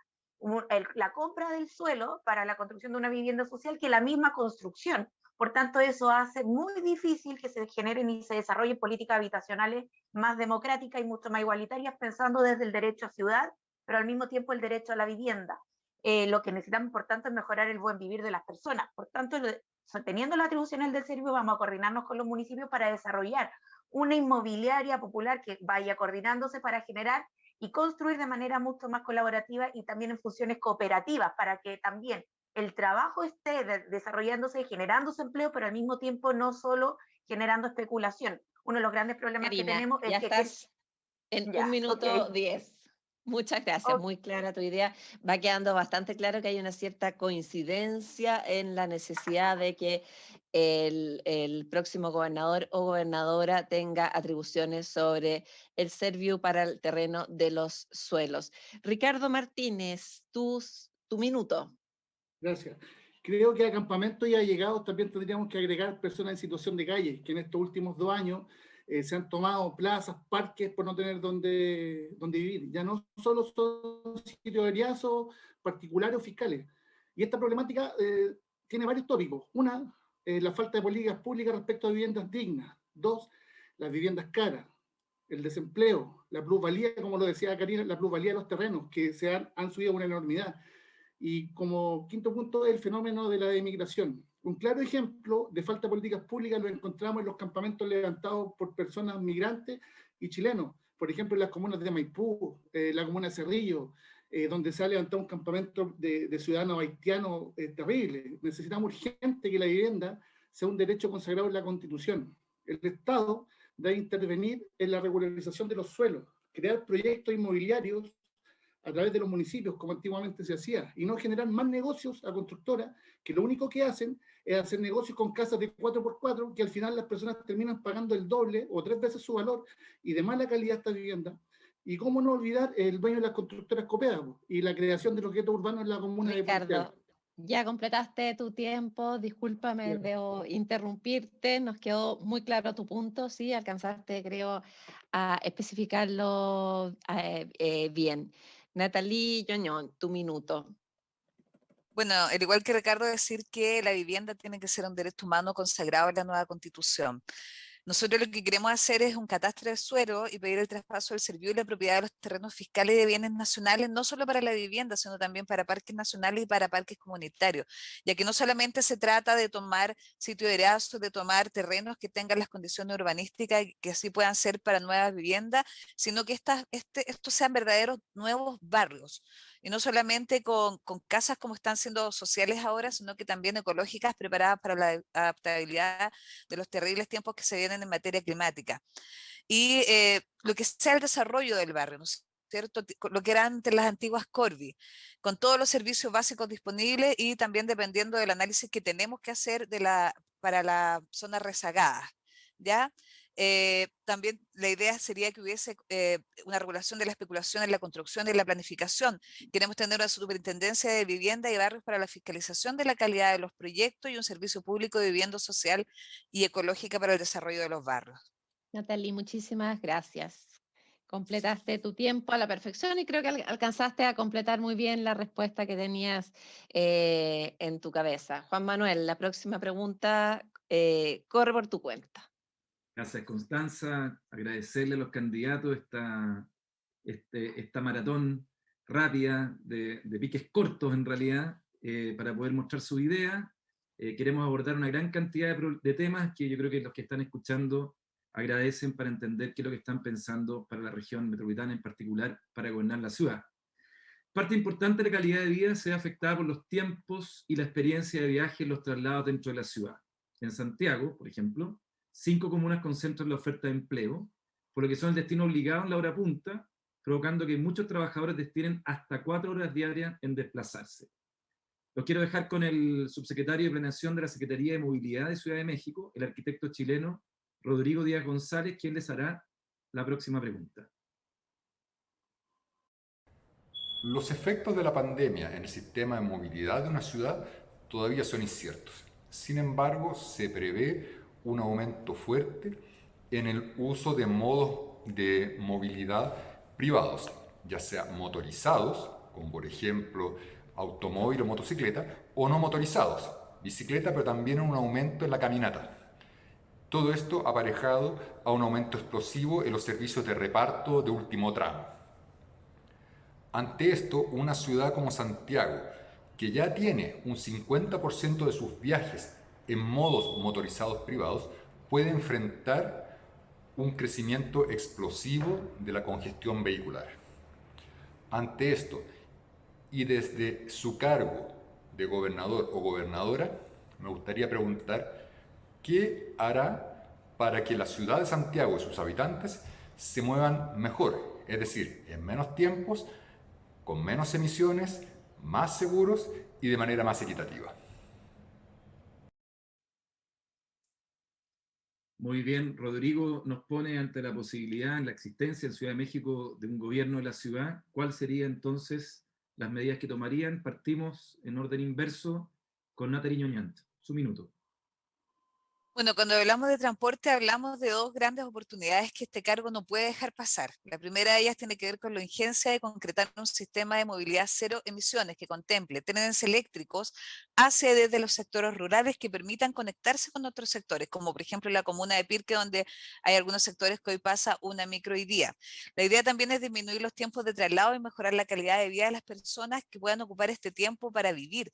la compra del suelo para la construcción de una vivienda social que la misma construcción. Por tanto, eso hace muy difícil que se generen y se desarrollen políticas habitacionales más democráticas y mucho más igualitarias, pensando desde el derecho a ciudad, pero al mismo tiempo el derecho a la vivienda. Lo que necesitamos, por tanto, es mejorar el buen vivir de las personas. Por tanto, teniendo las atribuciones del Serviu, vamos a coordinarnos con los municipios para desarrollar una inmobiliaria popular que vaya coordinándose para generar y construir de manera mucho más colaborativa y también en funciones cooperativas, para que también el trabajo esté desarrollándose y generando su empleo, pero al mismo tiempo no solo generando especulación. Uno de los grandes problemas Karina, que tenemos ya es que... estás en 1 minuto 10. Muchas gracias, muy clara tu idea. Va quedando bastante claro que hay una cierta coincidencia en la necesidad de que el próximo gobernador o gobernadora tenga atribuciones sobre el Serviu para el terreno de los suelos. Ricardo Martínez, tu minuto. Gracias. Creo que a campamentos y allegados también tendríamos que agregar personas en situación de calle, que en estos últimos 2 años se han tomado plazas, parques por no tener donde vivir. Ya no solo son sitios de riazo particulares o fiscales. Y esta problemática tiene varios tópicos. Una, la falta de políticas públicas respecto a viviendas dignas. 2, las viviendas caras. El desempleo, la plusvalía, como lo decía Karina, la plusvalía de los terrenos, que han subido una enormidad. Y como quinto punto, el fenómeno de la emigración. Un claro ejemplo de falta de políticas públicas lo encontramos en los campamentos levantados por personas migrantes y chilenos. Por ejemplo, en las comunas de Maipú, la comuna de Cerrillo, donde se ha levantado un campamento de ciudadanos haitianos terrible. Necesitamos urgente que la vivienda sea un derecho consagrado en la Constitución. El Estado debe intervenir en la regularización de los suelos, crear proyectos inmobiliarios a través de los municipios, como antiguamente se hacía, y no generar más negocios a constructoras que lo único que hacen es hacer negocios con casas de 4x4, que al final las personas terminan pagando el doble o 3 veces su valor y de mala calidad esta vivienda. Y cómo no olvidar el dueño de las constructoras Copeago y la creación de los guetos urbanos en la comuna de Puerto. Ya completaste tu tiempo, discúlpame, debo interrumpirte, nos quedó muy claro tu punto, sí, alcanzaste, creo, a especificarlo bien. Natalie Ñoñón, tu minuto. Bueno, al igual que Ricardo, decir que la vivienda tiene que ser un derecho humano consagrado en la nueva Constitución. Nosotros lo que queremos hacer es un catastro de suelo y pedir el traspaso del Serviu y la propiedad de los terrenos fiscales y de bienes nacionales, no solo para la vivienda, sino también para parques nacionales y para parques comunitarios, ya que no solamente se trata de tomar sitio de erazo, de tomar terrenos que tengan las condiciones urbanísticas y que así puedan ser para nuevas viviendas, sino que estos sean verdaderos nuevos barrios. Y no solamente con casas como están siendo sociales ahora, sino que también ecológicas, preparadas para la adaptabilidad de los terribles tiempos que se vienen en materia climática. Y lo que sea el desarrollo del barrio, ¿no es cierto? Lo que eran antes las antiguas Corvi, con todos los servicios básicos disponibles y también dependiendo del análisis que tenemos que hacer para la zona rezagada, ¿ya? También la idea sería que hubiese una regulación de la especulación en la construcción y la planificación. Queremos tener una superintendencia de vivienda y barrios para la fiscalización de la calidad de los proyectos y un servicio público de vivienda social y ecológica para el desarrollo de los barrios. Natalie, muchísimas gracias. Completaste tu tiempo a la perfección y creo que alcanzaste a completar muy bien la respuesta que tenías en tu cabeza. Juan Manuel, la próxima pregunta corre por tu cuenta. Gracias, Constanza. Agradecerle a los candidatos esta maratón rápida de piques cortos, en realidad, para poder mostrar su idea. Queremos abordar una gran cantidad de temas que yo creo que los que están escuchando agradecen para entender qué es lo que están pensando para la región metropolitana, en particular para gobernar la ciudad. Parte importante de la calidad de vida se ve afectada por los tiempos y la experiencia de viaje en los traslados dentro de la ciudad. En Santiago, por ejemplo, 5 comunas concentran la oferta de empleo, por lo que son el destino obligado en la hora punta, provocando que muchos trabajadores destinen hasta 4 horas diarias en desplazarse. Los quiero dejar con el subsecretario de Planeación de la Secretaría de Movilidad de Ciudad de México, el arquitecto chileno Rodrigo Díaz González, quien les hará la próxima pregunta. Los efectos de la pandemia en el sistema de movilidad de una ciudad todavía son inciertos. Sin embargo, se prevé un aumento fuerte en el uso de modos de movilidad privados, ya sea motorizados, como por ejemplo automóvil o motocicleta, o no motorizados, bicicleta, pero también un aumento en la caminata. Todo esto aparejado a un aumento explosivo en los servicios de reparto de último tramo. Ante esto, una ciudad como Santiago, que ya tiene un 50% de sus viajes en modos motorizados privados, puede enfrentar un crecimiento explosivo de la congestión vehicular. Ante esto, y desde su cargo de gobernador o gobernadora, me gustaría preguntar qué hará para que la ciudad de Santiago y sus habitantes se muevan mejor, es decir, en menos tiempos, con menos emisiones, más seguros y de manera más equitativa. Muy bien, Rodrigo nos pone ante la posibilidad, en la existencia en Ciudad de México de un gobierno de la ciudad. ¿Cuál sería entonces las medidas que tomarían? Partimos en orden inverso con Nathalie Ñoñant. Su minuto. Bueno, cuando hablamos de transporte hablamos de dos grandes oportunidades que este cargo no puede dejar pasar. La primera de ellas tiene que ver con la urgencia de concretar un sistema de movilidad cero emisiones que contemple trenes eléctricos hacia desde los sectores rurales que permitan conectarse con otros sectores, como por ejemplo la comuna de Pirque, donde hay algunos sectores que hoy pasa una micro hoy día. La idea también es disminuir los tiempos de traslado y mejorar la calidad de vida de las personas que puedan ocupar este tiempo para vivir.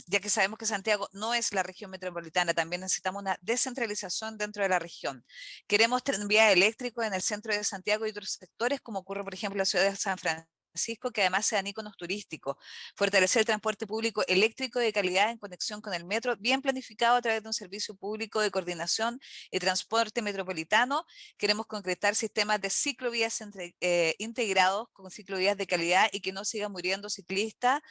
Ya que sabemos que Santiago no es la región metropolitana, también necesitamos una descentralización dentro de la región. Queremos tranvía eléctrico en el centro de Santiago y otros sectores, como ocurre, por ejemplo, en la ciudad de San Francisco, que además sean íconos turísticos. Fortalecer el transporte público eléctrico de calidad en conexión con el metro, bien planificado a través de un servicio público de coordinación y transporte metropolitano. Queremos concretar sistemas de ciclovías integrados con ciclovías de calidad y que no sigan muriendo ciclistas.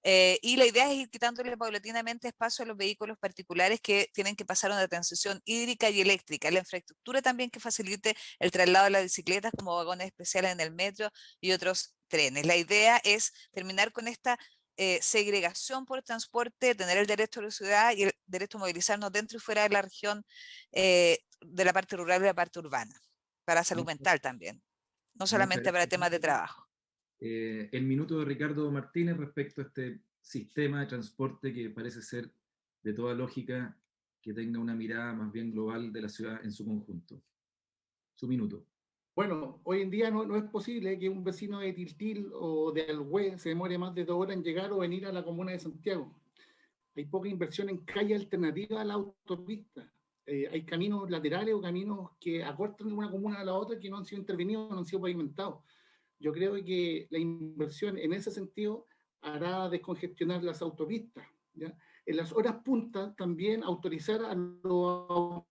Y la idea es ir quitándole paulatinamente espacio a los vehículos particulares que tienen que pasar una transición hídrica y eléctrica. La infraestructura también que facilite el traslado de las bicicletas como vagones especiales en el metro y otros trenes. La idea es terminar con esta segregación por transporte, tener el derecho a la ciudad y el derecho a movilizarnos dentro y fuera de la región, de la parte rural y la parte urbana, para salud mental también, no solamente para temas de trabajo. El minuto de Ricardo Martínez respecto a este sistema de transporte que parece ser de toda lógica que tenga una mirada más bien global de la ciudad en su conjunto. Su minuto. Bueno, hoy en día no es posible que un vecino de Tiltil o de Alhué se demore más de 2 horas en llegar o venir a la comuna de Santiago. Hay poca inversión en calles alternativas a la autopista. Hay caminos laterales o caminos que acortan de una comuna a la otra que no han sido intervenidos, no han sido pavimentados. Yo creo que la inversión en ese sentido hará descongestionar las autopistas, ¿ya? En las horas puntas también autorizar a los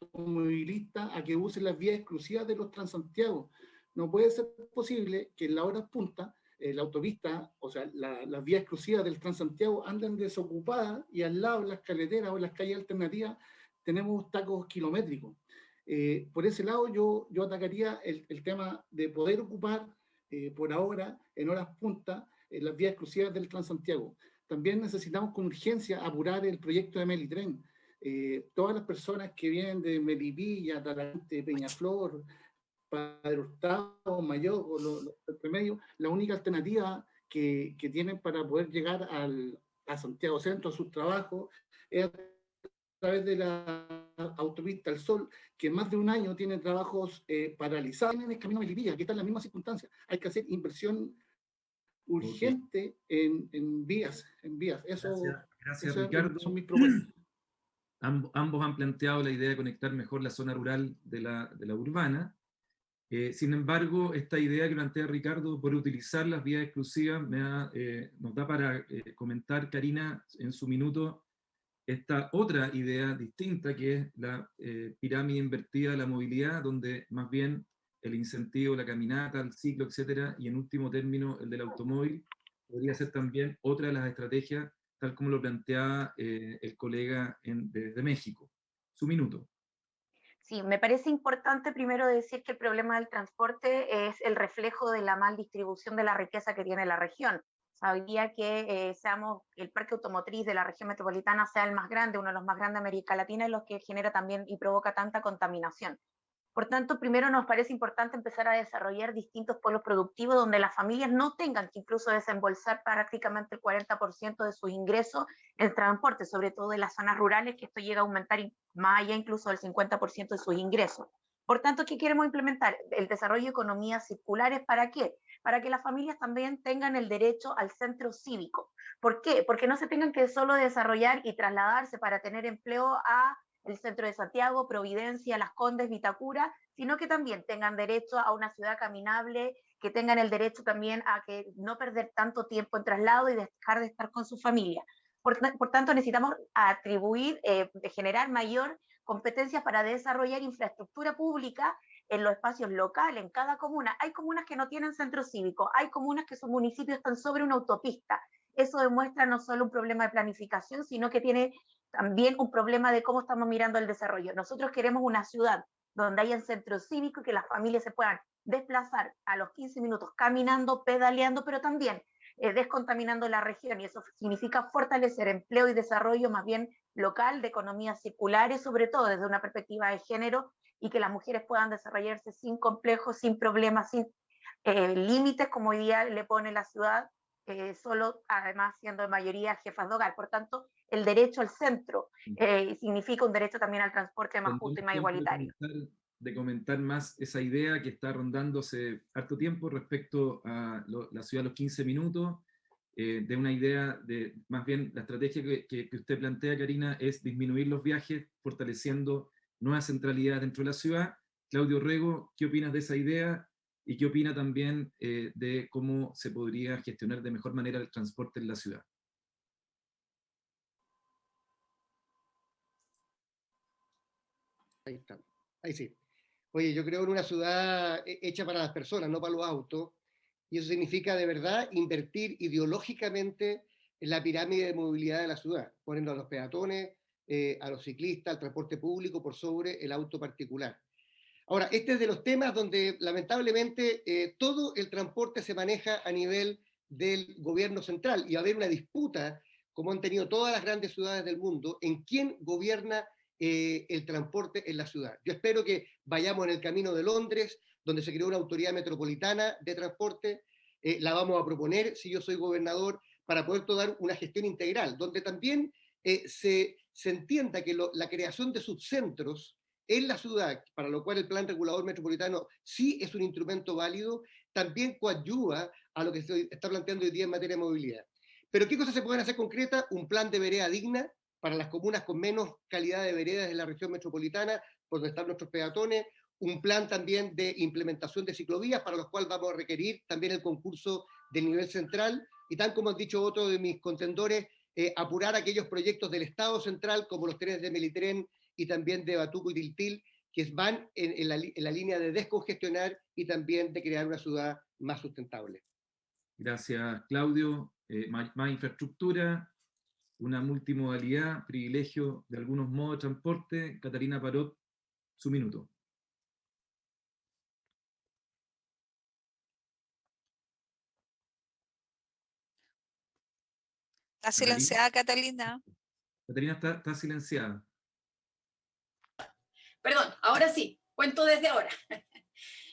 automovilistas a que usen las vías exclusivas de los Transantiago. No puede ser posible que en las horas puntas la autopista, o sea, las vías exclusivas del Transantiago anden desocupadas y al lado, en las carreteras o en las calles alternativas, tenemos tacos kilométricos. Por ese lado yo atacaría el tema de poder ocupar por ahora, en horas punta, las vías exclusivas del Transantiago. También necesitamos con urgencia apurar el proyecto de Melitren. Todas las personas que vienen de Melipilla, Talagante, Peñaflor, Padre Hurtado, Mayor, o los intermedios, la única alternativa que tienen para poder llegar a Santiago Centro, a sus trabajos, es a través de la autopista El Sol, que en más de un año tiene trabajos paralizados en el camino de Melipilla, que está en las mismas circunstancias. Hay que hacer inversión urgente en vías. Eso, gracias Ricardo. Son mis propuestas. Ambos han planteado la idea de conectar mejor la zona rural de la urbana. Sin embargo, esta idea que plantea Ricardo por utilizar las vías exclusivas nos da para comentar, Karina, en su minuto, esta otra idea distinta que es la pirámide invertida de la movilidad, donde más bien el incentivo, la caminata, el ciclo, etcétera, y en último término el del automóvil, podría ser también otra de las estrategias, tal como lo planteaba el colega desde México. Su minuto. Sí, me parece importante primero decir que el problema del transporte es el reflejo de la mal distribución de la riqueza que tiene la región. Sabía que el parque automotriz de la región metropolitana sea el más grande, uno de los más grandes de América Latina, y los que genera también y provoca tanta contaminación. Por tanto, primero nos parece importante empezar a desarrollar distintos polos productivos donde las familias no tengan que incluso desembolsar prácticamente el 40% de sus ingresos en transporte, sobre todo en las zonas rurales, que esto llega a aumentar más allá incluso del 50% de sus ingresos. Por tanto, ¿qué queremos implementar? El desarrollo de economías circulares, ¿para qué? Para que las familias también tengan el derecho al centro cívico. ¿Por qué? Porque no se tengan que solo desarrollar y trasladarse para tener empleo a el centro de Santiago, Providencia, Las Condes, Vitacura, sino que también tengan derecho a una ciudad caminable, que tengan el derecho también a que no perder tanto tiempo en traslado y dejar de estar con su familia. Por tanto, necesitamos atribuir, generar mayor competencias para desarrollar infraestructura pública en los espacios locales, en cada comuna. Hay comunas que no tienen centro cívico, hay comunas que sus municipios están sobre una autopista. Eso demuestra no solo un problema de planificación, sino que tiene también un problema de cómo estamos mirando el desarrollo. Nosotros queremos una ciudad donde haya un centro cívico y que las familias se puedan desplazar a los 15 minutos caminando, pedaleando, pero también descontaminando la región, y eso significa fortalecer empleo y desarrollo más bien local, de economías circulares, sobre todo desde una perspectiva de género, y que las mujeres puedan desarrollarse sin complejos, sin problemas, sin límites, como hoy día le pone la ciudad, solo además siendo en mayoría jefas de hogar. Por tanto, el derecho al centro significa un derecho también al transporte más justo y más igualitario. De comentar más esa idea que está rondándose harto tiempo respecto a la ciudad a los 15 minutos, de una idea de, más bien, la estrategia que usted plantea, Karina, es disminuir los viajes, fortaleciendo nuevas centralidades dentro de la ciudad. Claudio Rego, ¿qué opinas de esa idea? ¿Y qué opina también de cómo se podría gestionar de mejor manera el transporte en la ciudad? Ahí está. Ahí sí. Oye, yo creo en una ciudad hecha para las personas, no para los autos, y eso significa de verdad invertir ideológicamente en la pirámide de movilidad de la ciudad, poniendo a los peatones, a los ciclistas, al transporte público por sobre el auto particular. Ahora, este es de los temas donde lamentablemente todo el transporte se maneja a nivel del gobierno central, y va a haber una disputa, como han tenido todas las grandes ciudades del mundo, en quién gobierna el transporte en la ciudad. Yo espero que vayamos en el camino de Londres, donde se creó una autoridad metropolitana de transporte. La vamos a proponer, si yo soy gobernador, para poder dar una gestión integral, donde también se entienda que la creación de subcentros en la ciudad, para lo cual el plan regulador metropolitano sí es un instrumento válido, también coadyuva a lo que se está planteando hoy día en materia de movilidad. Pero ¿qué cosas se pueden hacer concretas? Un plan de vereda digna para las comunas con menos calidad de veredas en la región metropolitana, por donde están nuestros peatones, un plan también de implementación de ciclovías, para los cuales vamos a requerir también el concurso del nivel central, y tal como han dicho otros de mis contendores, apurar aquellos proyectos del Estado central, como los trenes de Melitren y también de Batuco y Tiltil, que van en la línea de descongestionar y también de crear una ciudad más sustentable. Gracias, Claudio. Más infraestructura, una multimodalidad, privilegio de algunos modos de transporte. Catalina Parot, su minuto. ¿Está silenciada, Catalina? Catalina está silenciada. Perdón, ahora sí, cuento desde ahora.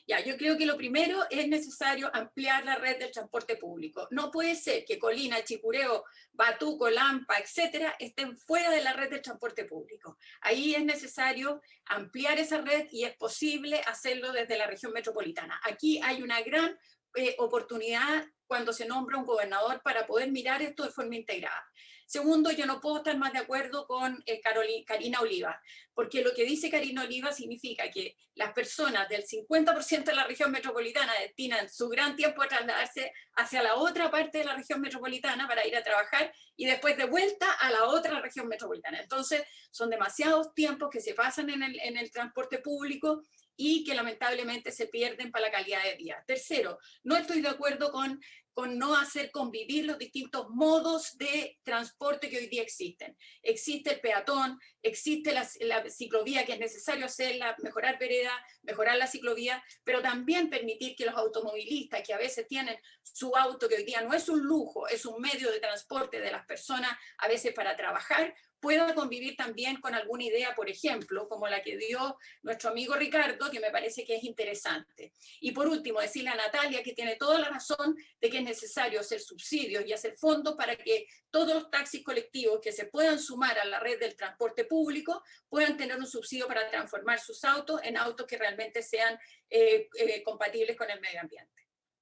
Ya, yo creo que lo primero es necesario ampliar la red del transporte público. No puede ser que Colina, Chicureo, Batuco, Lampa, etcétera, estén fuera de la red del transporte público. Ahí es necesario ampliar esa red y es posible hacerlo desde la región metropolitana. Aquí hay una gran oportunidad cuando se nombra un gobernador para poder mirar esto de forma integrada. Segundo, yo no puedo estar más de acuerdo con Karina Oliva, porque lo que dice Karina Oliva significa que las personas del 50% de la región metropolitana destinan su gran tiempo a trasladarse hacia la otra parte de la región metropolitana para ir a trabajar y después de vuelta a la otra región metropolitana. Entonces, son demasiados tiempos que se pasan en el transporte público y que lamentablemente se pierden para la calidad de vida. Tercero, no estoy de acuerdo con no hacer convivir los distintos modos de transporte que hoy día existen. Existe el peatón, existe la ciclovía, que es necesario hacerla, mejorar veredas, mejorar la ciclovía, pero también permitir que los automovilistas, que a veces tienen su auto, que hoy día no es un lujo, es un medio de transporte de las personas, a veces para trabajar, pueda convivir también con alguna idea, por ejemplo, como la que dio nuestro amigo Ricardo, que me parece que es interesante. Y por último, decirle a Natalia que tiene toda la razón de que es necesario hacer subsidios y hacer fondos para que todos los taxis colectivos que se puedan sumar a la red del transporte público puedan tener un subsidio para transformar sus autos en autos que realmente sean compatibles con el medio ambiente.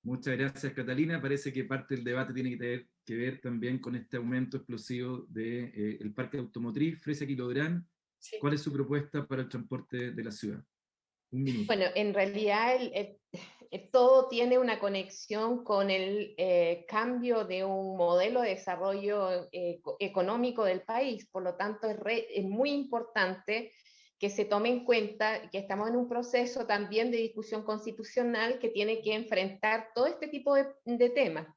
Muchas gracias, Catalina. Parece que parte del debate tiene que ver también con este aumento explosivo del parque automotriz. Fresia Quilodrán, sí. ¿Cuál es su propuesta para el transporte de la ciudad? Un minuto. Bueno, en realidad todo tiene una conexión con el cambio de un modelo de desarrollo económico del país. Por lo tanto, es muy importante que se tome en cuenta que estamos en un proceso también de discusión constitucional que tiene que enfrentar todo este tipo de temas.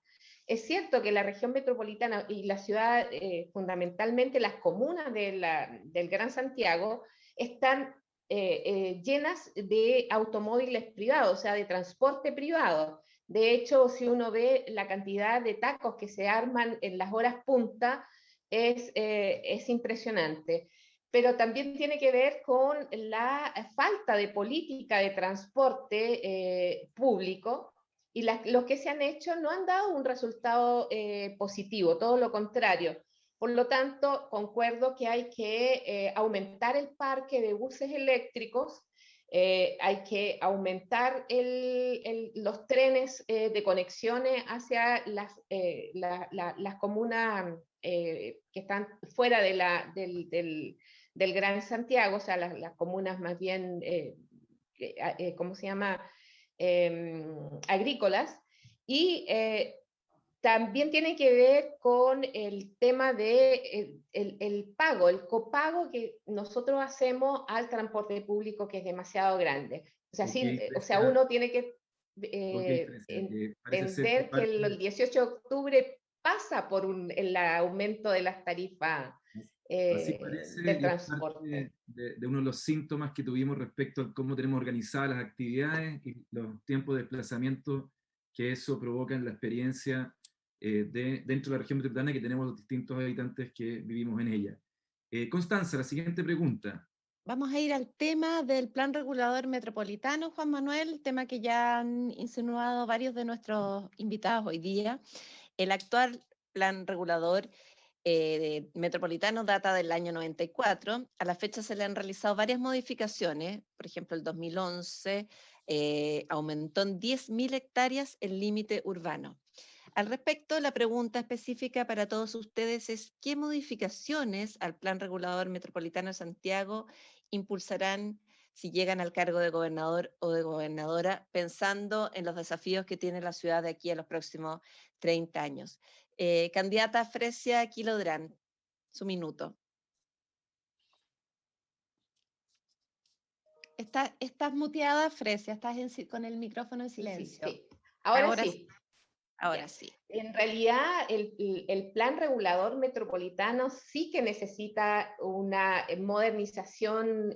Es cierto que la región metropolitana y la ciudad, fundamentalmente las comunas del Gran Santiago, están llenas de automóviles privados, o sea, de transporte privado. De hecho, si uno ve la cantidad de tacos que se arman en las horas punta, es impresionante. Pero también tiene que ver con la falta de política de transporte público, y los que se han hecho no han dado un resultado positivo, todo lo contrario. Por lo tanto, concuerdo que hay que aumentar el parque de buses eléctricos, hay que aumentar los trenes de conexiones hacia las comunas que están fuera del Gran Santiago, o sea, las comunas más bien, ¿cómo se llama? Agrícolas, y también tiene que ver con el tema de el pago, el copago que nosotros hacemos al transporte público, que es demasiado grande. O sea, uno tiene que entender que el 18 de octubre pasa por el aumento de las tarifas del transporte. De uno de los síntomas que tuvimos respecto a cómo tenemos organizadas las actividades y los tiempos de desplazamiento que eso provoca en la experiencia dentro de la región metropolitana, que tenemos los distintos habitantes que vivimos en ella. Constanza, la siguiente pregunta. Vamos a ir al tema del Plan Regulador Metropolitano, Juan Manuel, tema que ya han insinuado varios de nuestros invitados hoy día. El actual Plan Regulador metropolitano data del año 94. A la fecha se le han realizado varias modificaciones. Por ejemplo, el 2011 aumentó en 10.000 hectáreas el límite urbano. Al respecto, la pregunta específica para todos ustedes es: ¿qué modificaciones al Plan Regulador Metropolitano de Santiago impulsarán si llegan al cargo de gobernador o de gobernadora, pensando en los desafíos que tiene la ciudad de aquí a los próximos 30 años? Candidata Fresia Quilodrán, su minuto. Estás muteada, Fresia, estás con el micrófono en silencio. Sí. Ahora sí. Ahora sí. En realidad, el Plan Regulador Metropolitano sí que necesita una modernización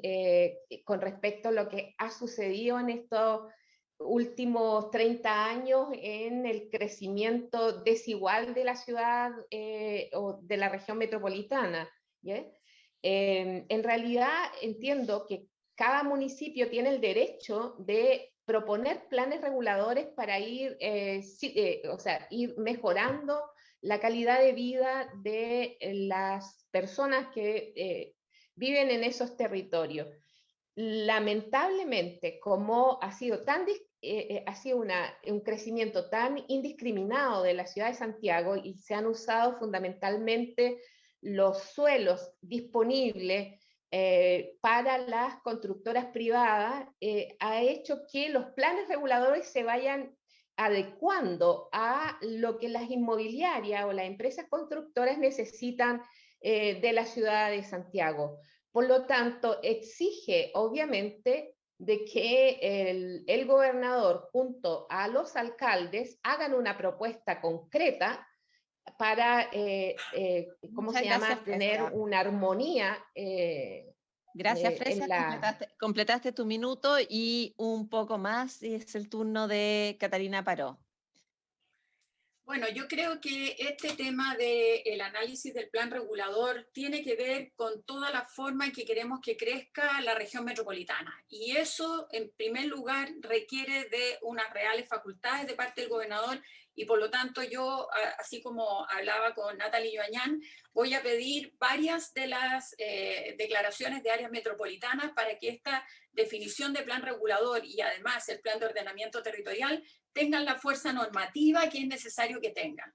con respecto a lo que ha sucedido en estos últimos 30 años en el crecimiento desigual de la ciudad o de la región metropolitana. En realidad, entiendo que cada municipio tiene el derecho de proponer planes reguladores para ir mejorando la calidad de vida de las personas que viven en esos territorios. Lamentablemente, como ha sido un crecimiento tan indiscriminado de la ciudad de Santiago y se han usado fundamentalmente los suelos disponibles para las constructoras privadas, ha hecho que los planes reguladores se vayan adecuando a lo que las inmobiliarias o las empresas constructoras necesitan de la ciudad de Santiago. Por lo tanto, exige obviamente de que el gobernador junto a los alcaldes hagan una propuesta concreta para, ¿cómo Muchas se llama?, gracias, tener Fresia. una armonía Gracias, en Fresia. la... Completaste tu minuto y un poco más, y es el turno de Catalina Paró. Bueno, yo creo que este tema del análisis del plan regulador tiene que ver con toda la forma en que queremos que crezca la región metropolitana. Y eso, en primer lugar, requiere de unas reales facultades de parte del gobernador y por lo tanto yo, así como hablaba con Natalie Yoañán, voy a pedir varias de las declaraciones de áreas metropolitanas para que esta definición de plan regulador y además el plan de ordenamiento territorial tengan la fuerza normativa que es necesario que tengan.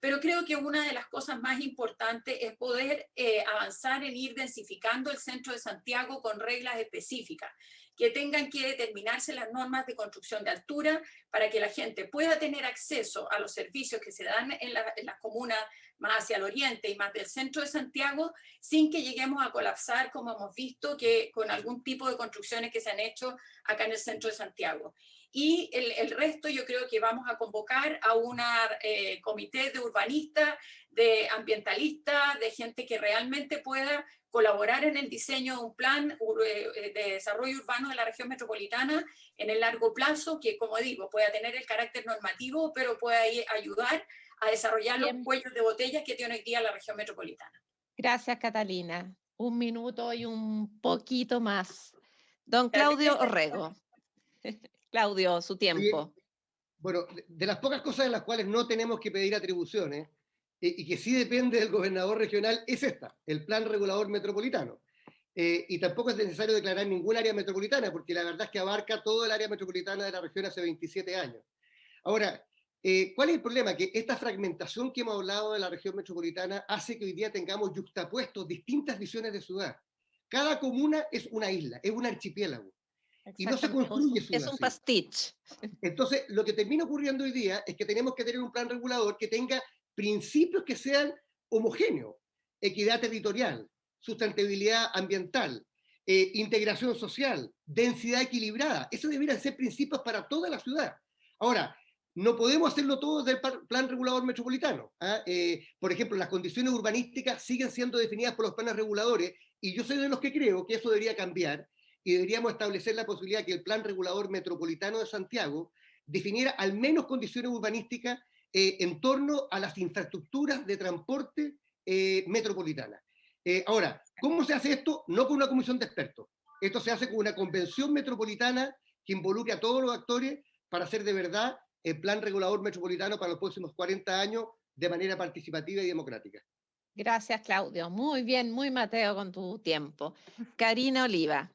Pero creo que una de las cosas más importantes es poder avanzar en ir densificando el centro de Santiago con reglas específicas, que tengan que determinarse las normas de construcción de altura para que la gente pueda tener acceso a los servicios que se dan en las comunas más hacia el oriente y más del centro de Santiago, sin que lleguemos a colapsar, como hemos visto, que con algún tipo de construcciones que se han hecho acá en el centro de Santiago. Y el resto yo creo que vamos a convocar a una comité de urbanistas, de ambientalistas, de gente que realmente pueda colaborar en el diseño de un plan de desarrollo urbano de la región metropolitana en el largo plazo, que como digo, pueda tener el carácter normativo, pero pueda ayudar a desarrollar los cuellos de botellas que tiene hoy día la región metropolitana. Gracias, Catalina. Un minuto y un poquito más. Don Claudio Orrego. Claudio, su tiempo. Bueno, de las pocas cosas en las cuales no tenemos que pedir atribuciones y que sí depende del gobernador regional es esta, el plan regulador metropolitano. Y tampoco es necesario declarar ningún área metropolitana, porque la verdad es que abarca todo el área metropolitana de la región hace 27 años. Ahora, ¿cuál es el problema? Que esta fragmentación que hemos hablado de la región metropolitana hace que hoy día tengamos yuxtapuestos distintas visiones de ciudad. Cada comuna es una isla, es un archipiélago. Y no se construye ciudad. Es un pastiche. Entonces, lo que termina ocurriendo hoy día es que tenemos que tener un plan regulador que tenga principios que sean homogéneos: equidad territorial, sustentabilidad ambiental, integración social, densidad equilibrada. Eso deberían ser principios para toda la ciudad. Ahora, no podemos hacerlo todo del plan regulador metropolitano. Por ejemplo, las condiciones urbanísticas siguen siendo definidas por los planes reguladores y yo soy de los que creo que eso debería cambiar y deberíamos establecer la posibilidad que el plan regulador metropolitano de Santiago definiera al menos condiciones urbanísticas en torno a las infraestructuras de transporte metropolitanas. Ahora, ¿cómo se hace esto? No con una comisión de expertos. Esto se hace con una convención metropolitana que involucre a todos los actores para hacer de verdad el plan regulador metropolitano para los próximos 40 años de manera participativa y democrática. Gracias, Claudio. Muy bien, muy Mateo con tu tiempo. Karina Oliva.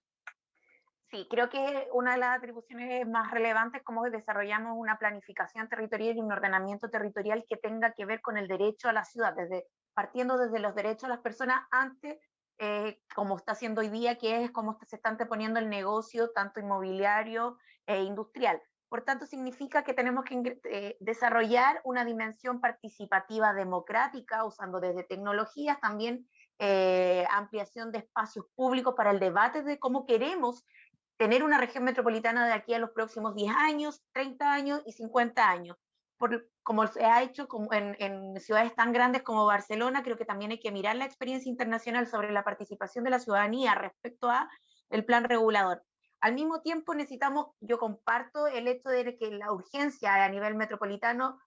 Sí, creo que una de las atribuciones más relevantes es cómo desarrollamos una planificación territorial y un ordenamiento territorial que tenga que ver con el derecho a la ciudad, partiendo desde los derechos de las personas antes, como está haciendo hoy día, que es cómo se está anteponiendo el negocio, tanto inmobiliario e industrial. Por tanto, significa que tenemos que desarrollar una dimensión participativa democrática, usando desde tecnologías, también ampliación de espacios públicos para el debate de cómo queremos tener una región metropolitana de aquí a los próximos 10 años, 30 años y 50 años. Como se ha hecho en ciudades tan grandes como Barcelona, creo que también hay que mirar la experiencia internacional sobre la participación de la ciudadanía respecto a el plan regulador. Al mismo tiempo yo comparto el hecho de que la urgencia a nivel metropolitano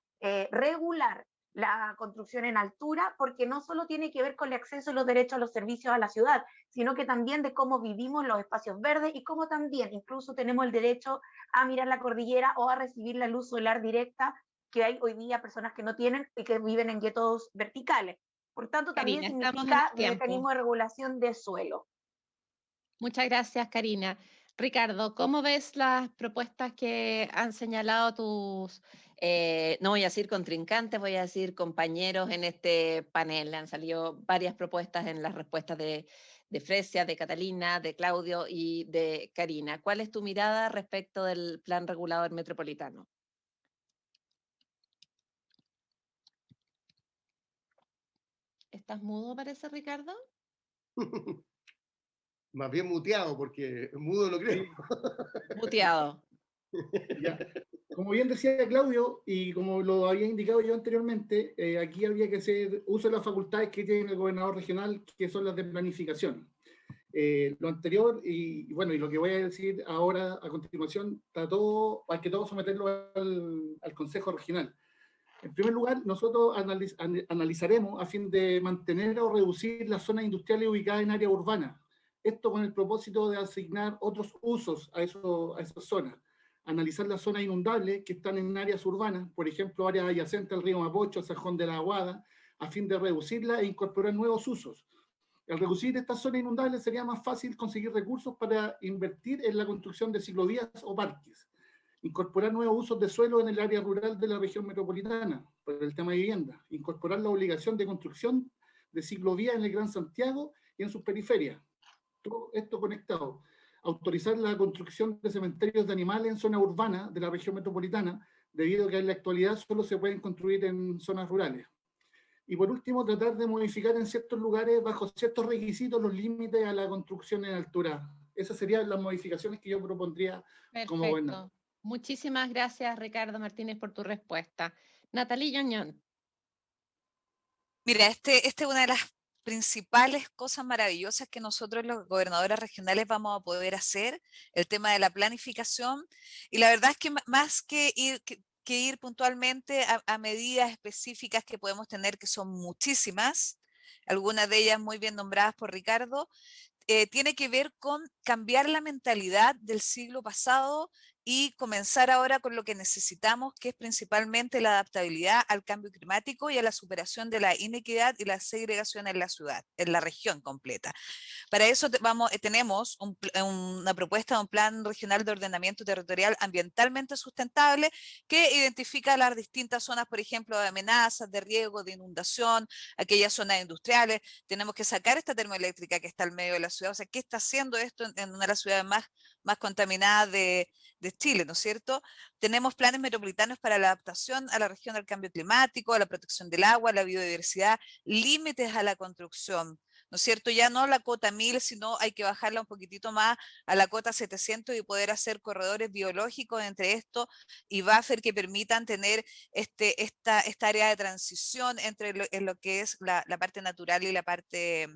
regular la construcción en altura, porque no solo tiene que ver con el acceso y los derechos a los servicios a la ciudad, sino que también de cómo vivimos los espacios verdes y cómo también incluso tenemos el derecho a mirar la cordillera o a recibir la luz solar directa, que hay hoy día personas que no tienen y que viven en guetos verticales. Por tanto, también significa mecanismo de regulación de suelo. Muchas gracias, Karina. Ricardo, ¿cómo ves las propuestas que han señalado tus, no voy a decir contrincantes, voy a decir compañeros en este panel? Han salido varias propuestas en las respuestas de Fresia, de Catalina, de Claudio y de Karina. ¿Cuál es tu mirada respecto del plan regulador metropolitano? ¿Estás mudo, parece, Ricardo? Más bien muteado, porque mudo no creo. Muteado. Ya. Como bien decía Claudio, y como lo había indicado yo anteriormente, aquí habría que hacer uso de las facultades que tiene el gobernador regional, que son las de planificación. Lo anterior, y bueno, y lo que voy a decir ahora a continuación, hay que todo someterlo al Consejo Regional. En primer lugar, nosotros analizaremos a fin de mantener o reducir las zonas industriales ubicadas en área urbana. Esto con el propósito de asignar otros usos a esas zonas. Analizar las zonas inundables que están en áreas urbanas, por ejemplo, áreas adyacentes al río Mapocho, Sajón de la Aguada, a fin de reducirlas e incorporar nuevos usos. Al reducir estas zonas inundables sería más fácil conseguir recursos para invertir en la construcción de ciclovías o parques. Incorporar nuevos usos de suelo en el área rural de la región metropolitana, por el tema de vivienda. Incorporar la obligación de construcción de ciclovías en el Gran Santiago y en sus periferias. Todo esto conectado. Autorizar la construcción de cementerios de animales en zonas urbanas de la región metropolitana, debido a que en la actualidad solo se pueden construir en zonas rurales. Y por último, tratar de modificar en ciertos lugares, bajo ciertos requisitos, los límites a la construcción en altura. Esas serían las modificaciones que yo propondría como gobernador. Perfecto. Muchísimas gracias, Ricardo Martínez, por tu respuesta. Natalie Ñoñón. Mira, este es una de las principales cosas maravillosas que nosotros los gobernadores regionales vamos a poder hacer, el tema de la planificación, y la verdad es que más que ir puntualmente a medidas específicas que podemos tener, que son muchísimas, algunas de ellas muy bien nombradas por Ricardo, tiene que ver con cambiar la mentalidad del siglo pasado y comenzar ahora con lo que necesitamos, que es principalmente la adaptabilidad al cambio climático y a la superación de la inequidad y la segregación en la ciudad, en la región completa. Para eso tenemos una propuesta de un plan regional de ordenamiento territorial ambientalmente sustentable que identifica las distintas zonas, por ejemplo, de amenazas, de riesgo, de inundación, aquellas zonas industriales. Tenemos que sacar esta termoeléctrica que está al medio de la ciudad. O sea, ¿qué está haciendo esto en una de las ciudades más contaminadas de Chile, ¿no es cierto? Tenemos planes metropolitanos para la adaptación a la región del cambio climático, a la protección del agua, a la biodiversidad, límites a la construcción, ¿no es cierto? Ya no la cota 1000, sino hay que bajarla un poquitito más a la cota 700 y poder hacer corredores biológicos entre esto y buffer que permitan tener esta área de transición entre lo que es la parte natural y la parte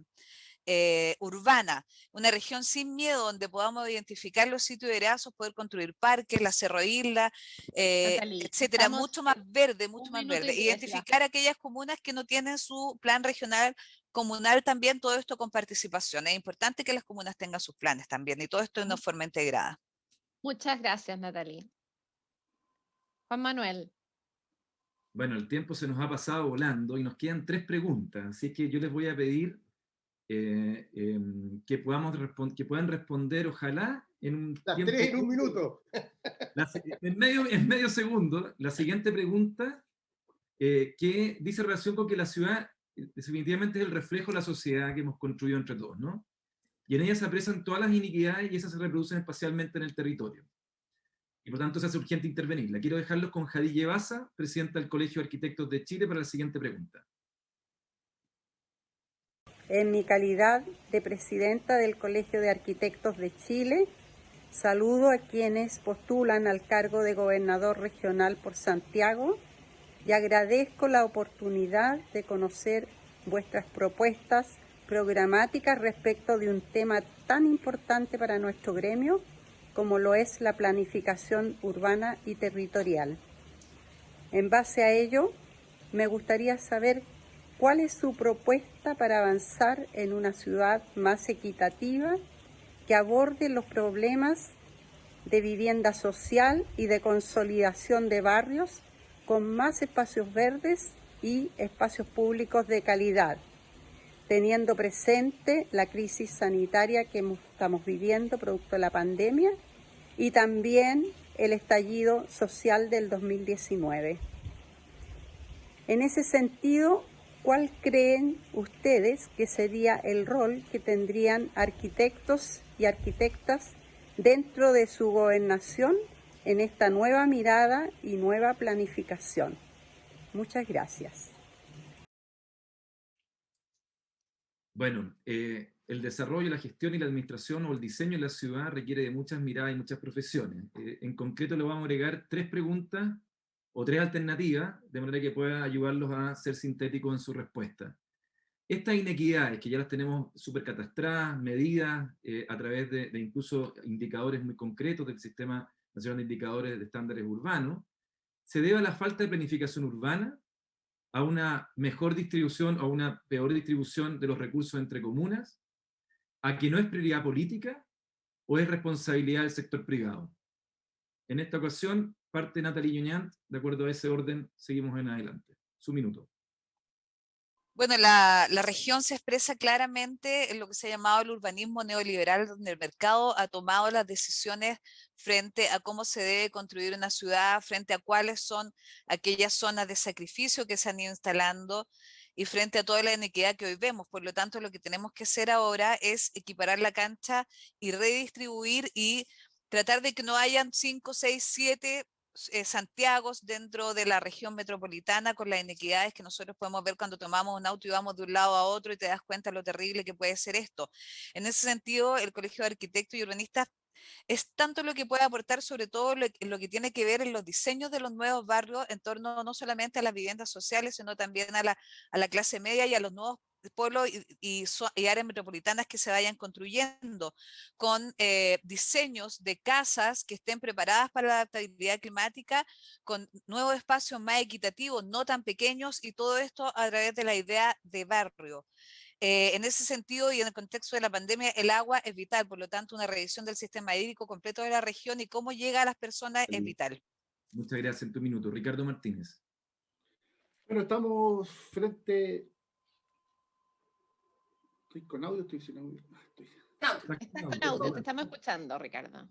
urbana, una región sin miedo donde podamos identificar los sitios de erazos, poder construir parques, la Cerro Isla, etcétera, mucho más verde, mucho más verde. Identificar aquellas comunas que no tienen su plan regional comunal también, todo esto con participación. Es importante que las comunas tengan sus planes también y todo esto de una forma integrada. Muchas gracias, Natalie. Juan Manuel. Bueno, el tiempo se nos ha pasado volando y nos quedan 3 preguntas, así que yo les voy a pedir que puedan responder, ojalá, en un las tiempo 3 en un minuto. En medio segundo. La siguiente pregunta, que dice relación con que la ciudad definitivamente es el reflejo de la sociedad que hemos construido entre todos, ¿no? Y en ella se aprecian todas las iniquidades y esas se reproducen espacialmente en el territorio. Y por tanto se hace urgente intervenir. La quiero dejarlos con Jadille Baza, presidenta del Colegio de Arquitectos de Chile, para la siguiente pregunta. En mi calidad de presidenta del Colegio de Arquitectos de Chile, saludo a quienes postulan al cargo de gobernador regional por Santiago y agradezco la oportunidad de conocer vuestras propuestas programáticas respecto de un tema tan importante para nuestro gremio como lo es la planificación urbana y territorial. En base a ello, me gustaría saber ¿cuál es su propuesta para avanzar en una ciudad más equitativa que aborde los problemas de vivienda social y de consolidación de barrios con más espacios verdes y espacios públicos de calidad, teniendo presente la crisis sanitaria que estamos viviendo producto de la pandemia y también el estallido social del 2019? En ese sentido, ¿cuál creen ustedes que sería el rol que tendrían arquitectos y arquitectas dentro de su gobernación en esta nueva mirada y nueva planificación? Muchas gracias. Bueno, el desarrollo, la gestión y la administración o el diseño de la ciudad requiere de muchas miradas y muchas profesiones. En concreto le vamos a agregar 3 preguntas o 3 alternativas, de manera que pueda ayudarlos a ser sintéticos en su respuesta. Estas inequidades, que ya las tenemos súper catastradas, medidas a través de incluso indicadores muy concretos del Sistema Nacional de Indicadores de Estándares Urbanos, se debe a la falta de planificación urbana, a una mejor distribución o una peor distribución de los recursos entre comunas, a que no es prioridad política o es responsabilidad del sector privado. En esta ocasión, parte Nathalie Junyent, de acuerdo a ese orden, seguimos en adelante. Su minuto. Bueno, la región se expresa claramente en lo que se ha llamado el urbanismo neoliberal, donde el mercado ha tomado las decisiones frente a cómo se debe construir una ciudad, frente a cuáles son aquellas zonas de sacrificio que se han ido instalando y frente a toda la inequidad que hoy vemos. Por lo tanto, lo que tenemos que hacer ahora es equiparar la cancha y redistribuir y tratar de que no hayan 5, 6, 7 Santiagos dentro de la región metropolitana, con las inequidades que nosotros podemos ver cuando tomamos un auto y vamos de un lado a otro y te das cuenta lo terrible que puede ser esto. En ese sentido, el Colegio de Arquitectos y Urbanistas es tanto lo que puede aportar, sobre todo lo que tiene que ver en los diseños de los nuevos barrios, en torno no solamente a las viviendas sociales, sino también a la clase media y a los nuevos pueblos y áreas metropolitanas que se vayan construyendo, con diseños de casas que estén preparadas para la adaptabilidad climática, con nuevos espacios más equitativos, no tan pequeños, y todo esto a través de la idea de barrio. En ese sentido y en el contexto de la pandemia, el agua es vital, por lo tanto una revisión del sistema hídrico completo de la región y cómo llega a las personas es vital. Muchas gracias. En tu minuto. Ricardo Martínez. Bueno, estamos frente... ¿Estoy con audio? ¿Estoy sin audio? Estás con audio, te estamos escuchando, Ricardo.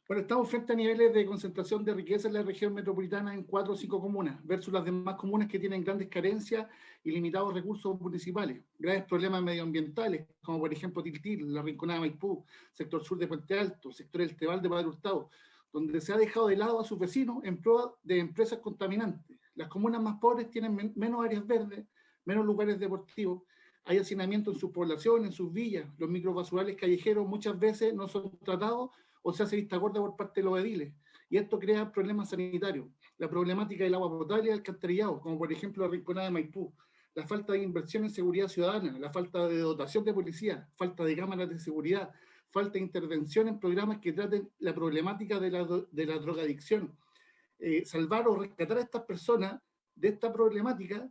Bueno, estamos frente a niveles de concentración de riqueza en la región metropolitana en 4 o 5 comunas, versus las demás comunas que tienen grandes carencias y limitados recursos municipales. Graves problemas medioambientales, como por ejemplo Tiltil, la Rinconada de Maipú, sector sur de Puente Alto, sector del Teval de Padre Hurtado, donde se ha dejado de lado a sus vecinos en pro de empresas contaminantes. Las comunas más pobres tienen menos áreas verdes, menos lugares deportivos, hay hacinamiento en sus poblaciones, en sus villas, los microbasurales callejeros muchas veces no son tratados o se hace vista gorda por parte de los ediles, y esto crea problemas sanitarios. La problemática del agua potable y el alcantarillado, como por ejemplo la Rinconada de Maipú, la falta de inversión en seguridad ciudadana, la falta de dotación de policía, falta de cámaras de seguridad, falta de intervención en programas que traten la problemática de la drogadicción. Salvar o rescatar a estas personas de esta problemática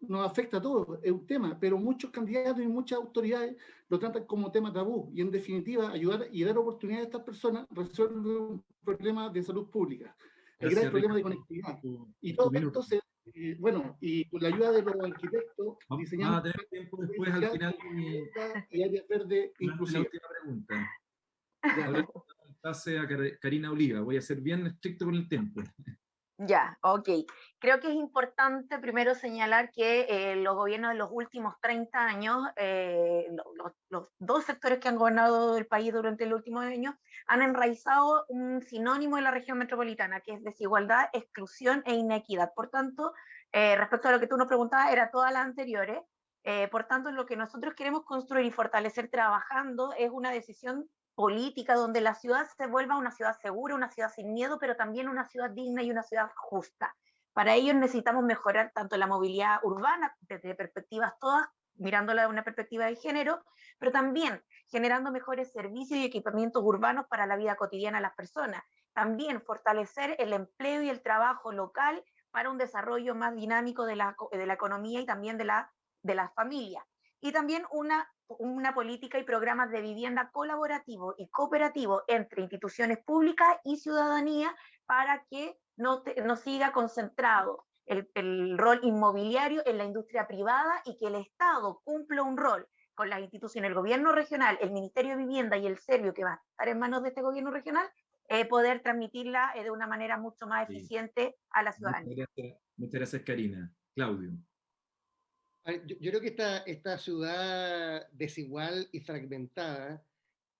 nos afecta a todos, es un tema, pero muchos candidatos y muchas autoridades lo tratan como tema tabú, y en definitiva ayudar y dar oportunidad a estas personas resuelve un problema de salud pública, el gran problema de conectividad. Y todo esto se, bueno, y con la ayuda de los arquitectos diseñamos... Vamos a tener tiempo después al final y áreas verdes inclusivas. La última pregunta. Ahora pase a Karina Oliva, voy a ser bien estricto con el tiempo. Ya, ok. Creo que es importante primero señalar que los gobiernos de los últimos 30 años, los 2 sectores que han gobernado el país durante los últimos años, han enraizado un sinónimo de la región metropolitana, que es desigualdad, exclusión e inequidad. Por tanto, respecto a lo que tú nos preguntabas, era todas las anteriores. Por tanto, lo que nosotros queremos construir y fortalecer trabajando es una decisión política donde la ciudad se vuelva una ciudad segura, una ciudad sin miedo, pero también una ciudad digna y una ciudad justa. Para ello necesitamos mejorar tanto la movilidad urbana, desde perspectivas todas, mirándola de una perspectiva de género, pero también generando mejores servicios y equipamientos urbanos para la vida cotidiana de las personas. También fortalecer el empleo y el trabajo local para un desarrollo más dinámico de la economía y también de las familias. Y también una política y programas de vivienda colaborativo y cooperativo entre instituciones públicas y ciudadanía para que no siga concentrado el rol inmobiliario en la industria privada y que el Estado cumpla un rol con las instituciones, el gobierno regional, el Ministerio de Vivienda y el Servio, que va a estar en manos de este gobierno regional, poder transmitirla de una manera mucho más eficiente a la ciudadanía. Muchas gracias, Karina. Claudio. Yo creo que esta ciudad desigual y fragmentada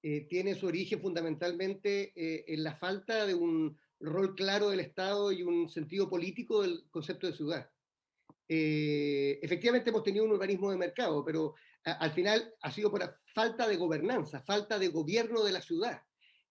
tiene su origen fundamentalmente en la falta de un rol claro del Estado y un sentido político del concepto de ciudad. efectivamente hemos tenido un urbanismo de mercado, pero al final ha sido por falta de gobernanza, falta de gobierno de la ciudad.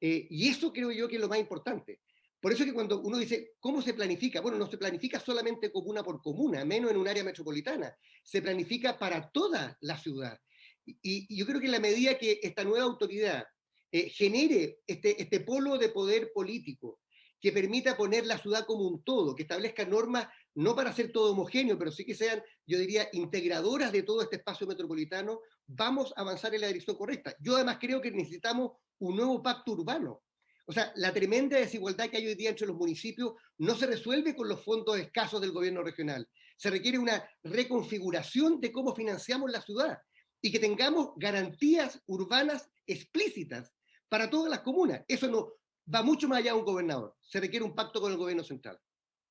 Y eso creo yo que es lo más importante. Por eso es que cuando uno dice, ¿cómo se planifica? Bueno, no se planifica solamente comuna por comuna, menos en un área metropolitana. Se planifica para toda la ciudad. Y yo creo que en la medida que esta nueva autoridad genere este polo de poder político, que permita poner la ciudad como un todo, que establezca normas no para hacer todo homogéneo, pero sí que sean, yo diría, integradoras de todo este espacio metropolitano, vamos a avanzar en la dirección correcta. Yo además creo que necesitamos un nuevo pacto urbano. O sea, la tremenda desigualdad que hay hoy día entre los municipios no se resuelve con los fondos escasos del gobierno regional. Se requiere una reconfiguración de cómo financiamos la ciudad y que tengamos garantías urbanas explícitas para todas las comunas. Eso no va mucho más allá de un gobernador. Se requiere un pacto con el gobierno central.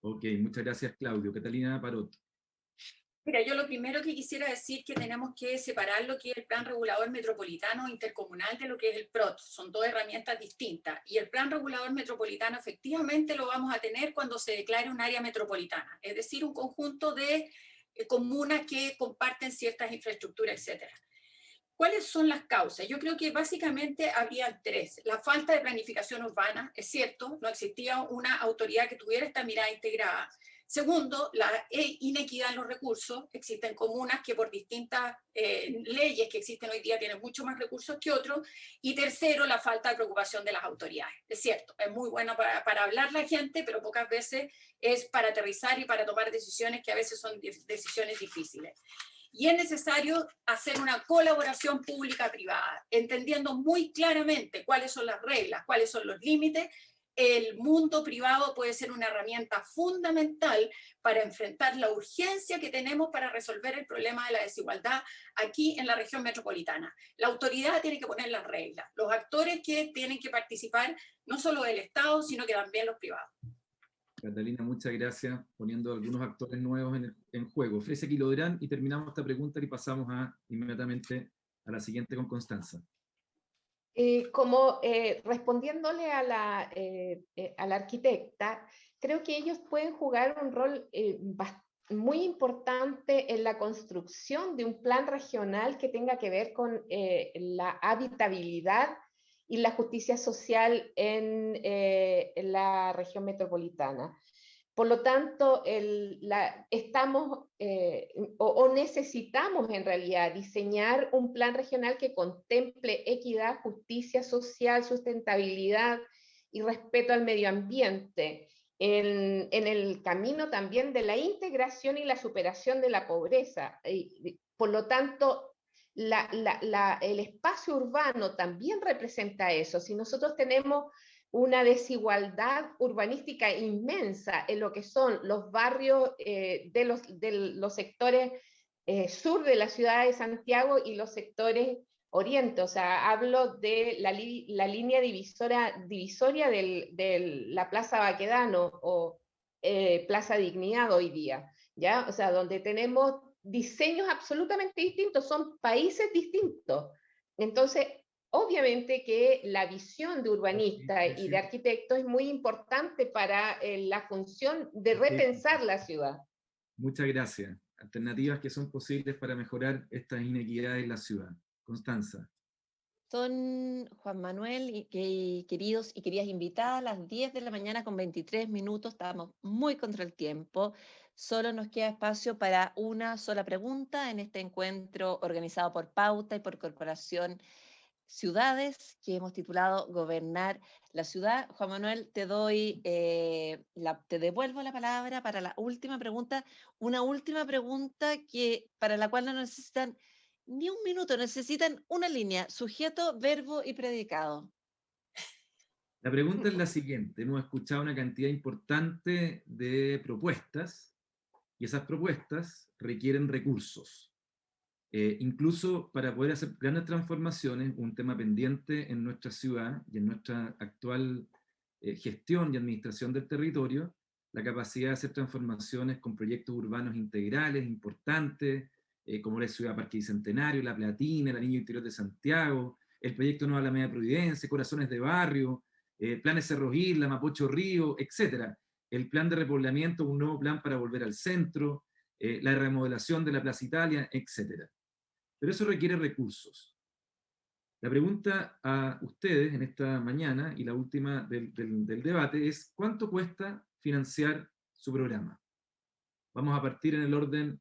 Ok, muchas gracias, Claudio. Catalina Parot. Mira, yo lo primero que quisiera decir es que tenemos que separar lo que es el Plan Regulador Metropolitano Intercomunal de lo que es el PROT. Son dos herramientas distintas. Y el Plan Regulador Metropolitano efectivamente lo vamos a tener cuando se declare un área metropolitana, es decir, un conjunto de comunas que comparten ciertas infraestructuras, etcétera. ¿Cuáles son las causas? Yo creo que básicamente había tres. La falta de planificación urbana, es cierto, no existía una autoridad que tuviera esta mirada integrada. Segundo, la inequidad en los recursos. Existen comunas que por distintas leyes que existen hoy día tienen mucho más recursos que otros. Y tercero, la falta de preocupación de las autoridades. Es cierto, es muy bueno para hablar la gente, pero pocas veces es para aterrizar y para tomar decisiones que a veces son decisiones difíciles. Y es necesario hacer una colaboración pública-privada, entendiendo muy claramente cuáles son las reglas, cuáles son los límites. El mundo privado puede ser una herramienta fundamental para enfrentar la urgencia que tenemos para resolver el problema de la desigualdad aquí en la región metropolitana. La autoridad tiene que poner las reglas, los actores que tienen que participar, no solo del Estado, sino que también los privados. Catalina, muchas gracias, poniendo algunos actores nuevos en juego. Ofrece Quilodrán y terminamos esta pregunta y pasamos inmediatamente a la siguiente con Constanza. Respondiéndole a la arquitecta, creo que ellos pueden jugar un rol muy importante en la construcción de un plan regional que tenga que ver con la habitabilidad y la justicia social en la región metropolitana. Por lo tanto, estamos o necesitamos en realidad diseñar un plan regional que contemple equidad, justicia social, sustentabilidad y respeto al medio ambiente, en el camino también de la integración y la superación de la pobreza. Por lo tanto, el espacio urbano también representa eso. Si nosotros tenemos una desigualdad urbanística inmensa en lo que son los barrios de los sectores sur de la ciudad de Santiago y los sectores oriente. O sea, hablo de la línea divisoria de la Plaza Baquedano o Plaza Dignidad hoy día, ¿ya? O sea, donde tenemos diseños absolutamente distintos, son países distintos. Entonces, obviamente que la visión de urbanista y de arquitecto es muy importante para la función de repensar la ciudad. Muchas gracias. Alternativas que son posibles para mejorar estas inequidades en la ciudad. Constanza. Son Juan Manuel y queridos y queridas invitadas a las 10 de la mañana con 23 minutos. Estamos muy contra el tiempo. Solo nos queda espacio para una sola pregunta en este encuentro organizado por Pauta y por Corporación Ciudades, que hemos titulado Gobernar la Ciudad. Juan Manuel, te devuelvo la palabra para la última pregunta. Una última pregunta para la cual no necesitan ni un minuto, necesitan una línea: sujeto, verbo y predicado. La pregunta es la siguiente. Hemos escuchado una cantidad importante de propuestas y esas propuestas requieren recursos. Incluso para poder hacer grandes transformaciones, un tema pendiente en nuestra ciudad y en nuestra actual gestión y administración del territorio, la capacidad de hacer transformaciones con proyectos urbanos integrales importantes, como la Ciudad Parque Bicentenario, La Platina, la Niño Interior de Santiago, el proyecto Nueva Alameda Providencia, Corazones de Barrio, planes Cerro Isla, Mapocho Río, etc. El plan de repoblamiento, un nuevo plan para volver al centro, la remodelación de la Plaza Italia, etc. Pero eso requiere recursos. La pregunta a ustedes en esta mañana, y la última del debate, es ¿cuánto cuesta financiar su programa? Vamos a partir en el orden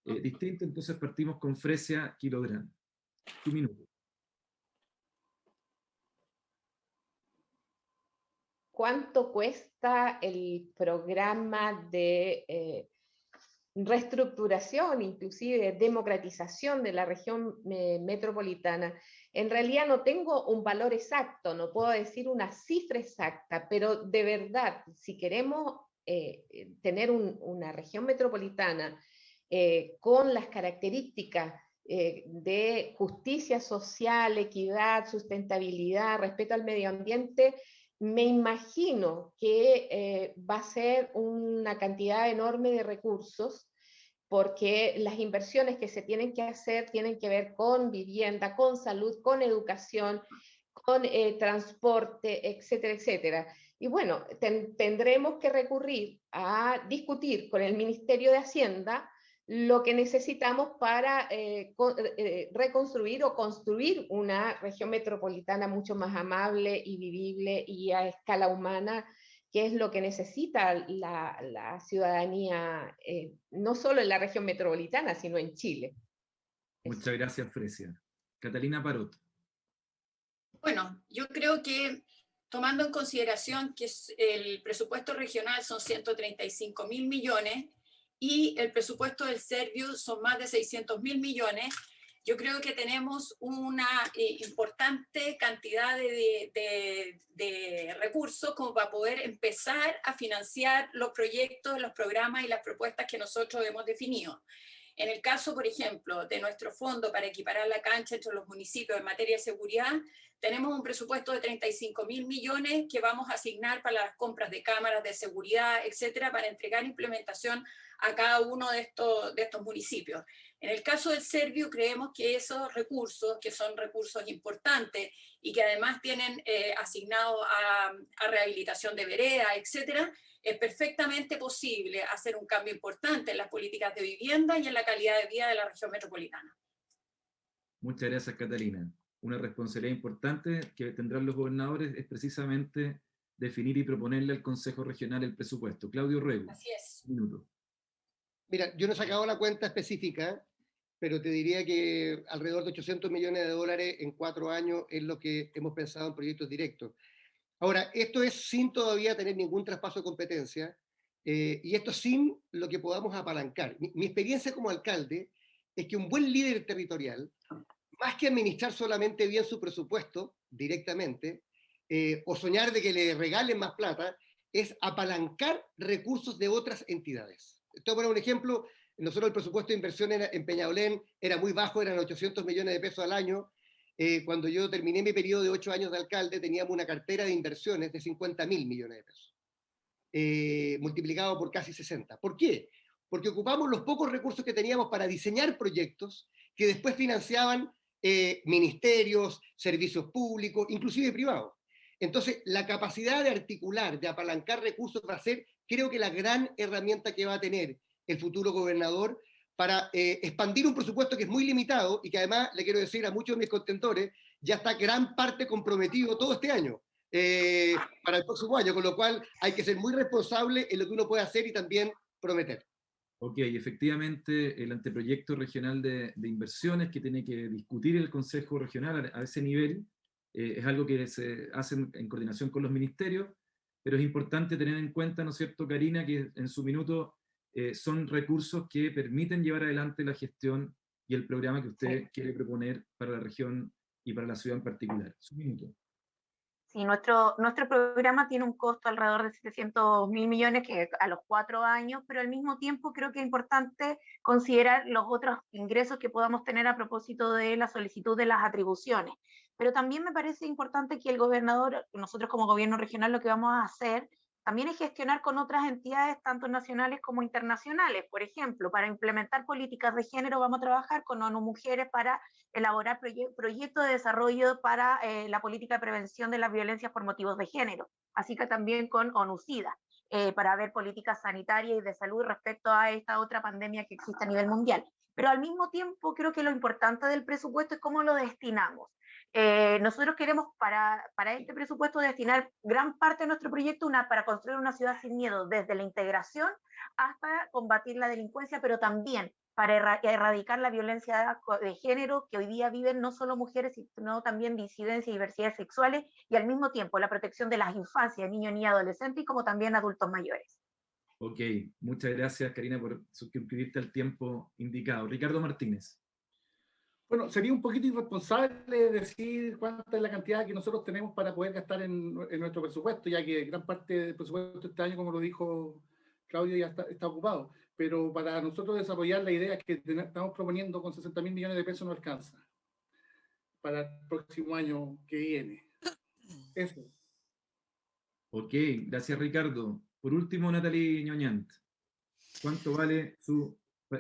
distinto, entonces partimos con Fresia Kilográn. Un minuto. ¿Cuánto cuesta el programa de reestructuración, inclusive democratización de la región metropolitana? En realidad no tengo un valor exacto, no puedo decir una cifra exacta, pero de verdad, si queremos tener una región metropolitana con las características de justicia social, equidad, sustentabilidad, respeto al medio ambiente, me imagino que va a ser una cantidad enorme de recursos, porque las inversiones que se tienen que hacer tienen que ver con vivienda, con salud, con educación, con transporte, etcétera, etcétera. Y bueno, tendremos que recurrir a discutir con el Ministerio de Hacienda lo que necesitamos para reconstruir o construir una región metropolitana mucho más amable y vivible y a escala humana, que es lo que necesita la ciudadanía, no solo en la región metropolitana, sino en Chile. Muchas gracias, Fresia. Catalina Parot. Bueno, yo creo que tomando en consideración que el presupuesto regional son 135.000 millones y el presupuesto del Serviu son más de 600.000 millones, yo creo que tenemos una importante cantidad de recursos como para poder empezar a financiar los proyectos, los programas y las propuestas que nosotros hemos definido. En el caso, por ejemplo, de nuestro fondo para equiparar la cancha entre los municipios en materia de seguridad, tenemos un presupuesto de 35.000 millones que vamos a asignar para las compras de cámaras de seguridad, etcétera, para entregar implementación a cada uno de estos municipios. En el caso del Serviu, creemos que esos recursos, que son recursos importantes y que además tienen asignado a rehabilitación de veredas, etcétera, es perfectamente posible hacer un cambio importante en las políticas de vivienda y en la calidad de vida de la región metropolitana. Muchas gracias, Catalina. Una responsabilidad importante que tendrán los gobernadores es precisamente definir y proponerle al Consejo Regional el presupuesto. Claudio Rego. Así es. Un minuto. Mira, yo no he sacado la cuenta específica, pero te diría que alrededor de 800 millones de dólares en 4 años es lo que hemos pensado en proyectos directos. Ahora, esto es sin todavía tener ningún traspaso de competencia, y esto sin lo que podamos apalancar. Mi experiencia como alcalde es que un buen líder territorial, más que administrar solamente bien su presupuesto directamente, o soñar de que le regalen más plata, es apalancar recursos de otras entidades. Te voy a poner un ejemplo. Nosotros el presupuesto de inversión en Peñalolén era muy bajo, eran 800 millones de pesos al año. Cuando yo terminé mi periodo de 8 años de alcalde, teníamos una cartera de inversiones de 50.000 millones de pesos, multiplicado por casi 60. ¿Por qué? Porque ocupamos los pocos recursos que teníamos para diseñar proyectos que después financiaban ministerios, servicios públicos, inclusive privados. Entonces, la capacidad de articular, de apalancar recursos va a ser, creo que la gran herramienta que va a tener el futuro gobernador para expandir un presupuesto que es muy limitado y que además, le quiero decir a muchos de mis contentores, ya está gran parte comprometido todo este año, para el próximo año, con lo cual hay que ser muy responsable en lo que uno puede hacer y también prometer. Ok, efectivamente el anteproyecto regional de inversiones que tiene que discutir el Consejo Regional a ese nivel es algo que se hace en coordinación con los ministerios, pero es importante tener en cuenta, ¿no es cierto, Karina, que en su minuto son recursos que permiten llevar adelante la gestión y el programa que usted quiere proponer para la región y para la ciudad en particular? Su minuto. Sí, nuestro programa tiene un costo alrededor de 700.000 millones que a los 4 años, pero al mismo tiempo creo que es importante considerar los otros ingresos que podamos tener a propósito de la solicitud de las atribuciones. Pero también me parece importante que el gobernador, nosotros como gobierno regional, lo que vamos a hacer también es gestionar con otras entidades, tanto nacionales como internacionales. Por ejemplo, para implementar políticas de género vamos a trabajar con ONU Mujeres para elaborar proyectos de desarrollo para la política de prevención de las violencias por motivos de género, así que también con ONU-SIDA. para ver políticas sanitarias y de salud respecto a esta otra pandemia que existe a nivel mundial. Pero al mismo tiempo creo que lo importante del presupuesto es cómo lo destinamos. Nosotros queremos para este presupuesto destinar gran parte de nuestro proyecto para construir una ciudad sin miedo, desde la integración hasta combatir la delincuencia, pero también para erradicar la violencia de género que hoy día viven no solo mujeres, sino también disidencias y diversidades sexuales, y al mismo tiempo la protección de las infancias, niños, niñas, adolescentes, y como también adultos mayores. Ok, muchas gracias, Karina, por suscribirte al tiempo indicado. Ricardo Martínez. Bueno, sería un poquito irresponsable decir cuánta es la cantidad que nosotros tenemos para poder gastar en nuestro presupuesto, ya que gran parte del presupuesto este año, como lo dijo Claudio, ya está ocupado. Pero para nosotros desarrollar la idea que estamos proponiendo con 60.000 millones de pesos no alcanza para el próximo año que viene. Eso. Ok, gracias, Ricardo. Por último, Natalie Ñoñant, ¿cuánto vale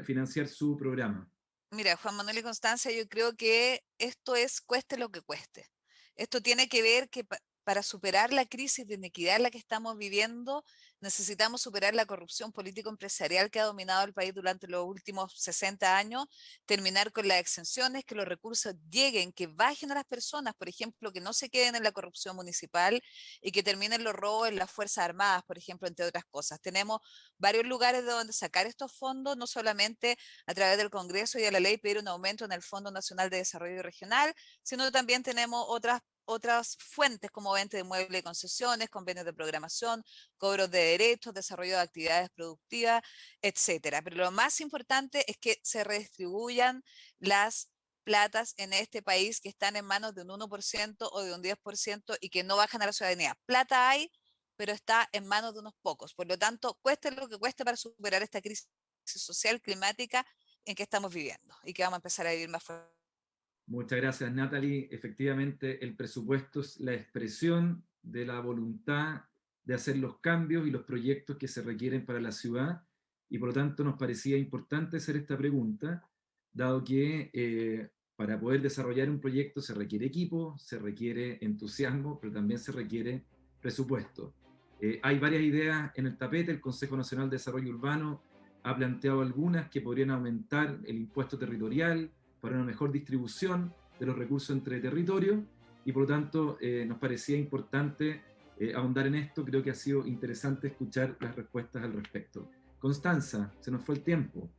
financiar su programa? Mira, Juan Manuel y Constanza, yo creo que esto es cueste lo que cueste. Esto tiene que ver que para superar la crisis de inequidad en la que estamos viviendo, necesitamos superar la corrupción político-empresarial que ha dominado el país durante los últimos 60 años, terminar con las exenciones, que los recursos lleguen, que bajen a las personas, por ejemplo, que no se queden en la corrupción municipal y que terminen los robos en las Fuerzas Armadas, por ejemplo, entre otras cosas. Tenemos varios lugares de donde sacar estos fondos, no solamente a través del Congreso y de la ley pedir un aumento en el Fondo Nacional de Desarrollo Regional, sino también tenemos otras fuentes como venta de muebles y concesiones, convenios de programación, cobros de derechos, desarrollo de actividades productivas, etcétera. Pero lo más importante es que se redistribuyan las platas en este país que están en manos de un 1% o de un 10% y que no bajan a la ciudadanía. Plata hay, pero está en manos de unos pocos. Por lo tanto, cueste lo que cueste para superar esta crisis social, climática en que estamos viviendo y que vamos a empezar a vivir más fuerte. Muchas gracias, Natalie. Efectivamente, el presupuesto es la expresión de la voluntad de hacer los cambios y los proyectos que se requieren para la ciudad, y por lo tanto nos parecía importante hacer esta pregunta, dado que para poder desarrollar un proyecto se requiere equipo, se requiere entusiasmo, pero también se requiere presupuesto. Hay varias ideas en el tapete. El Consejo Nacional de Desarrollo Urbano ha planteado algunas que podrían aumentar el impuesto territorial para una mejor distribución de los recursos entre territorios, y por lo tanto nos parecía importante ahondar en esto. Creo que ha sido interesante escuchar las respuestas al respecto. Constanza, se nos fue el tiempo.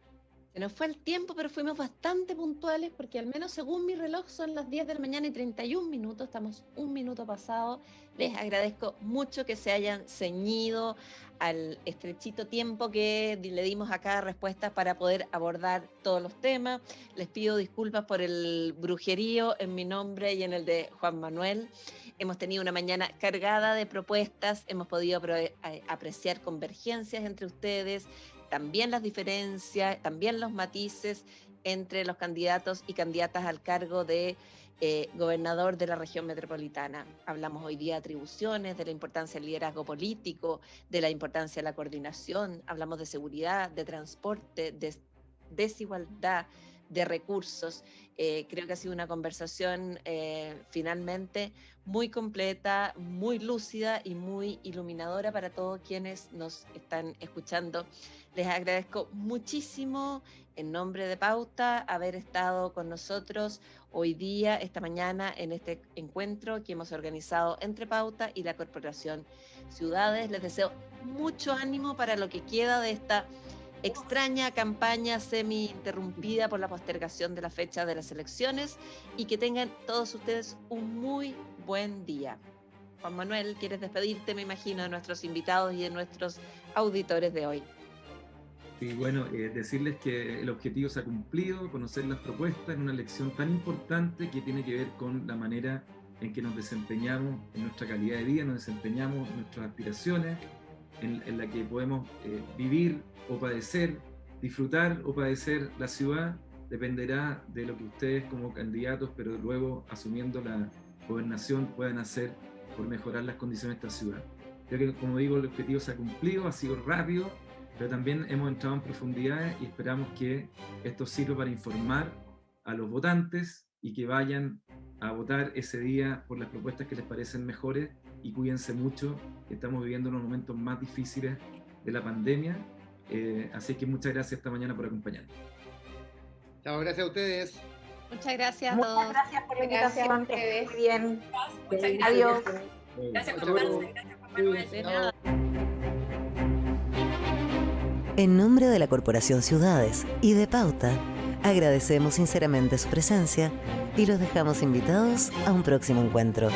Se nos fue el tiempo, pero fuimos bastante puntuales porque al menos según mi reloj son las 10 de la mañana y 31 minutos, estamos un minuto pasado. Les agradezco mucho que se hayan ceñido al estrechito tiempo que le dimos a cada respuesta para poder abordar todos los temas. Les pido disculpas por el brujerío en mi nombre y en el de Juan Manuel. Hemos tenido una mañana cargada de propuestas, hemos podido apreciar convergencias entre ustedes, también las diferencias, también los matices entre los candidatos y candidatas al cargo de gobernador de la región metropolitana. Hablamos hoy día de atribuciones, de la importancia del liderazgo político, de la importancia de la coordinación, hablamos de seguridad, de transporte, de desigualdad, de recursos. Creo que ha sido una conversación finalmente muy completa, muy lúcida y muy iluminadora para todos quienes nos están escuchando. Les agradezco muchísimo en nombre de Pauta haber estado con nosotros hoy día, esta mañana, en este encuentro que hemos organizado entre Pauta y la Corporación Ciudades. Les deseo mucho ánimo para lo que queda de esta extraña campaña semi-interrumpida por la postergación de la fecha de las elecciones, y que tengan todos ustedes un muy buen día. Juan Manuel, ¿quieres despedirte, me imagino, de nuestros invitados y de nuestros auditores de hoy? Sí, bueno, decirles que el objetivo se ha cumplido, conocer las propuestas en una elección tan importante que tiene que ver con la manera en que nos desempeñamos en nuestra calidad de vida, nos desempeñamos en nuestras aspiraciones, en la que podemos vivir o padecer, disfrutar o padecer la ciudad. Dependerá de lo que ustedes como candidatos, pero luego asumiendo la gobernación, puedan hacer por mejorar las condiciones de esta ciudad. Creo que, como digo, el objetivo se ha cumplido, ha sido rápido, pero también hemos entrado en profundidades y esperamos que esto sirva para informar a los votantes y que vayan a votar ese día por las propuestas que les parecen mejores, y cuídense mucho, que estamos viviendo unos momentos más difíciles de la pandemia. Así que muchas gracias esta mañana por acompañarnos. Chao, gracias a ustedes. Muchas gracias a Muchas todos. gracias por la Gracias a invitación. ustedes. Muy bien. Muchas gracias. Adiós. Gracias, Hasta luego. Constanza. Gracias, Juan Manuel. De nada. En nombre de la Corporación Ciudades y de Pauta, agradecemos sinceramente su presencia y los dejamos invitados a un próximo encuentro.